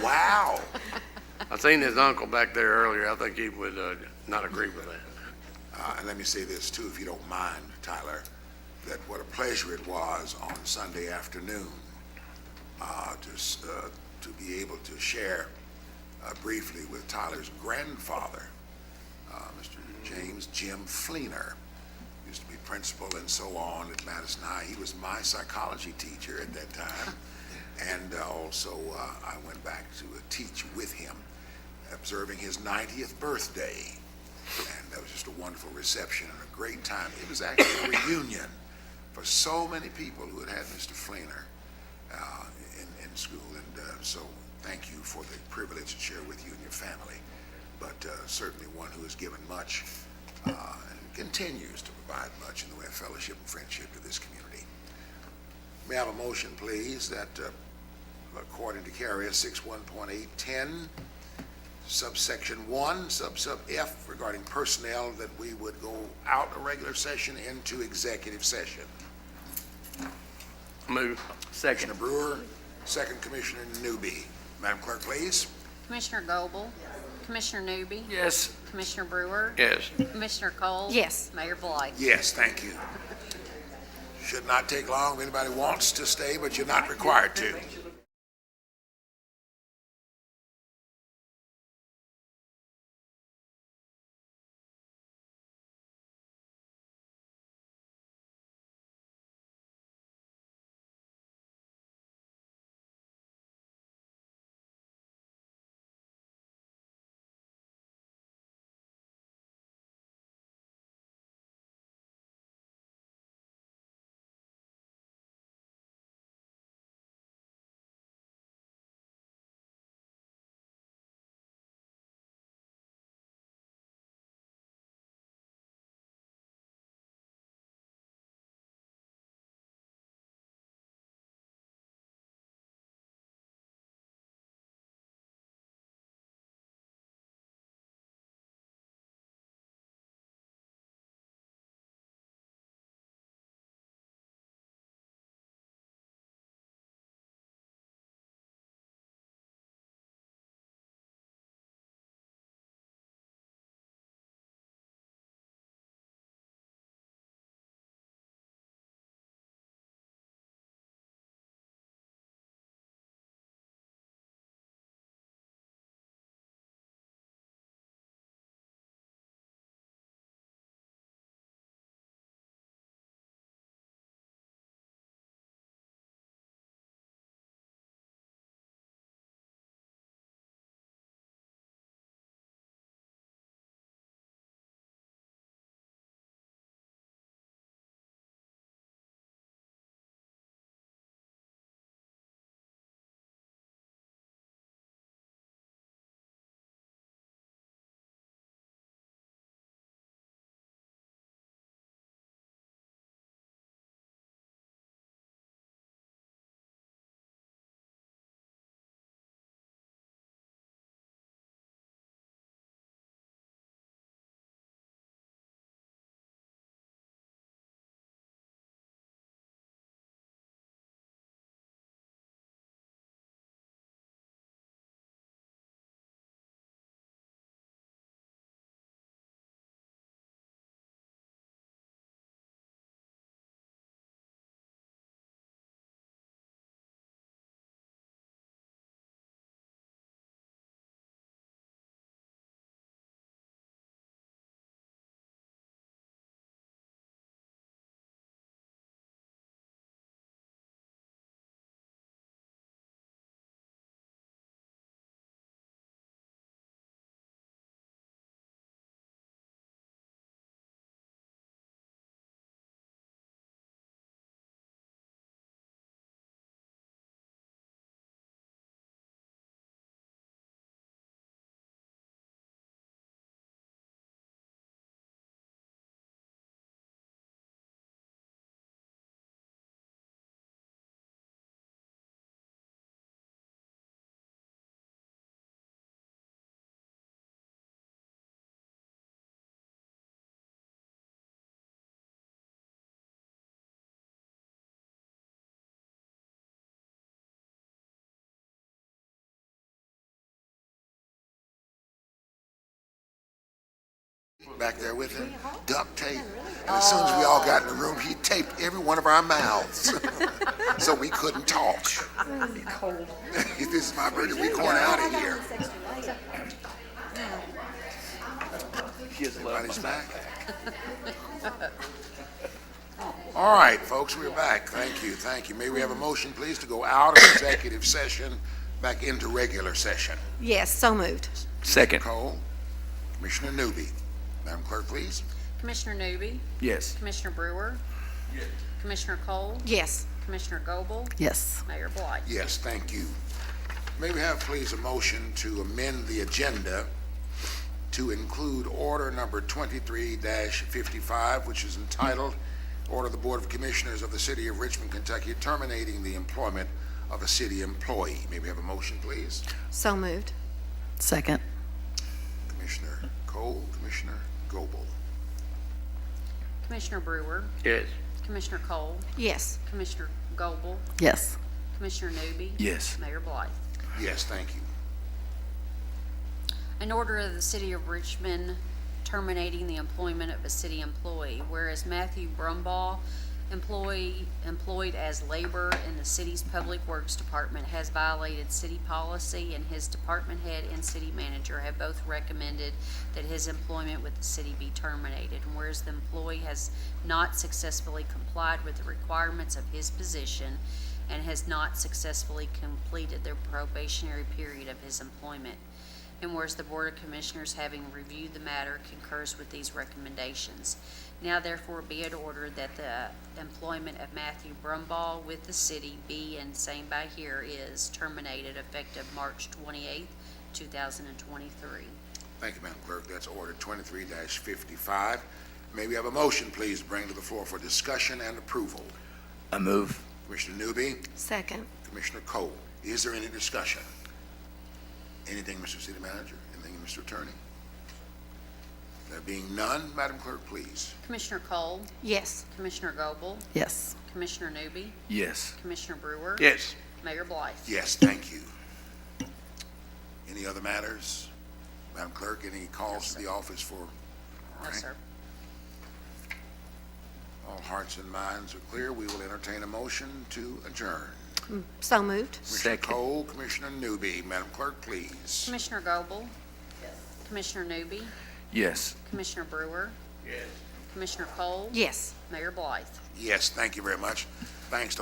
S1: Wow.
S8: I seen his uncle back there earlier. I think he would not agree with that.
S1: And let me say this too, if you don't mind, Tyler, that what a pleasure it was on Sunday afternoon to be able to share briefly with Tyler's grandfather, Mr. James Jim Fleener, used to be principal and so on at Madison High. He was my psychology teacher at that time. And also I went back to teach with him, observing his 90th birthday. And that was just a wonderful reception and a great time. It was actually a reunion for so many people who had had Mr. Fleener in school. And so thank you for the privilege to share with you and your family. But certainly one who has given much and continues to provide much in the way of fellowship and friendship to this community. May I have a motion, please, that according to KRS 61.810, subsection 1, sub F, regarding personnel, that we would go out of regular session into executive session.
S8: Move. Second.
S1: Commissioner Brewer, second Commissioner Newby. Madam Clerk, please.
S11: Commissioner Goble? Commissioner Newby?
S15: Yes.
S11: Commissioner Brewer?
S8: Yes.
S11: Commissioner Cole?
S14: Yes.
S11: Mayor Blythe?
S1: Yes, thank you. Should not take long if anybody wants to stay, but you're not required to. back there with him, duct tape. And as soon as we all got in the room, he taped every one of our mouths so we couldn't talk. If this is my birthday, we going out of here. Everybody's back. All right, folks, we're back. Thank you, thank you. May we have a motion, please, to go out of executive session back into regular session?
S14: Yes, so moved.
S15: Second.
S1: Cole, Commissioner Newby. Madam Clerk, please.
S11: Commissioner Newby?
S15: Yes.
S11: Commissioner Brewer?
S15: Yes.
S11: Commissioner Cole?
S14: Yes.
S11: Commissioner Goble?
S9: Yes.
S11: Mayor Blythe?
S1: Yes, thank you. May we have, please, a motion to amend the agenda to include order number 23-55, which is entitled, Order of the Board of Commissioners of the City of Richmond, Kentucky, terminating the employment of a city employee. May we have a motion, please?
S14: So moved.
S9: Second.
S1: Commissioner Cole, Commissioner Goble.
S11: Commissioner Brewer?
S8: Yes.
S11: Commissioner Cole?
S14: Yes.
S11: Commissioner Goble?
S9: Yes.
S11: Commissioner Newby?
S15: Yes.
S11: Mayor Blythe?
S1: Yes, thank you.
S11: An order of the City of Richmond terminating the employment of a city employee, whereas Matthew Brumbaugh, employed as labor in the city's Public Works Department, has violated city policy, and his department head and city manager have both recommended that his employment with the city be terminated. And whereas the employee has not successfully complied with the requirements of his position and has not successfully completed the probationary period of his employment. And whereas the Board of Commissioners, having reviewed the matter, concurs with these recommendations. Now therefore be it ordered that the employment of Matthew Brumbaugh with the city be, and same by here is, terminated effective March 28th, 2023.
S1: Thank you, Madam Clerk. That's order 23-55. May we have a motion, please, to bring to the floor for discussion and approval?
S15: I move.
S1: Commissioner Newby,
S14: Second.
S1: Commissioner Cole. Is there any discussion? Anything, Mr. City Manager? Anything, Mr. Attorney? There being none, Madam Clerk, please.
S11: Commissioner Cole?
S14: Yes.
S11: Commissioner Goble?
S9: Yes.
S11: Commissioner Newby?
S15: Yes.
S11: Commissioner Brewer?
S8: Yes.
S11: Mayor Blythe?
S1: Yes, thank you. Any other matters? Madam Clerk, any calls to the office for? All
S11: No,
S1: right.
S11: sir.
S1: All hearts and minds are clear. We will entertain a motion to adjourn.
S14: So moved.
S1: Commissioner Cole, Commissioner Newby. Madam Clerk, please.
S11: Commissioner Goble? Yes. Commissioner Newby?
S15: Yes.
S11: Commissioner Brewer? Yes. Commissioner Cole?
S14: Yes.
S11: Mayor Blythe?
S1: Yes, thank you very much. Thanks to all.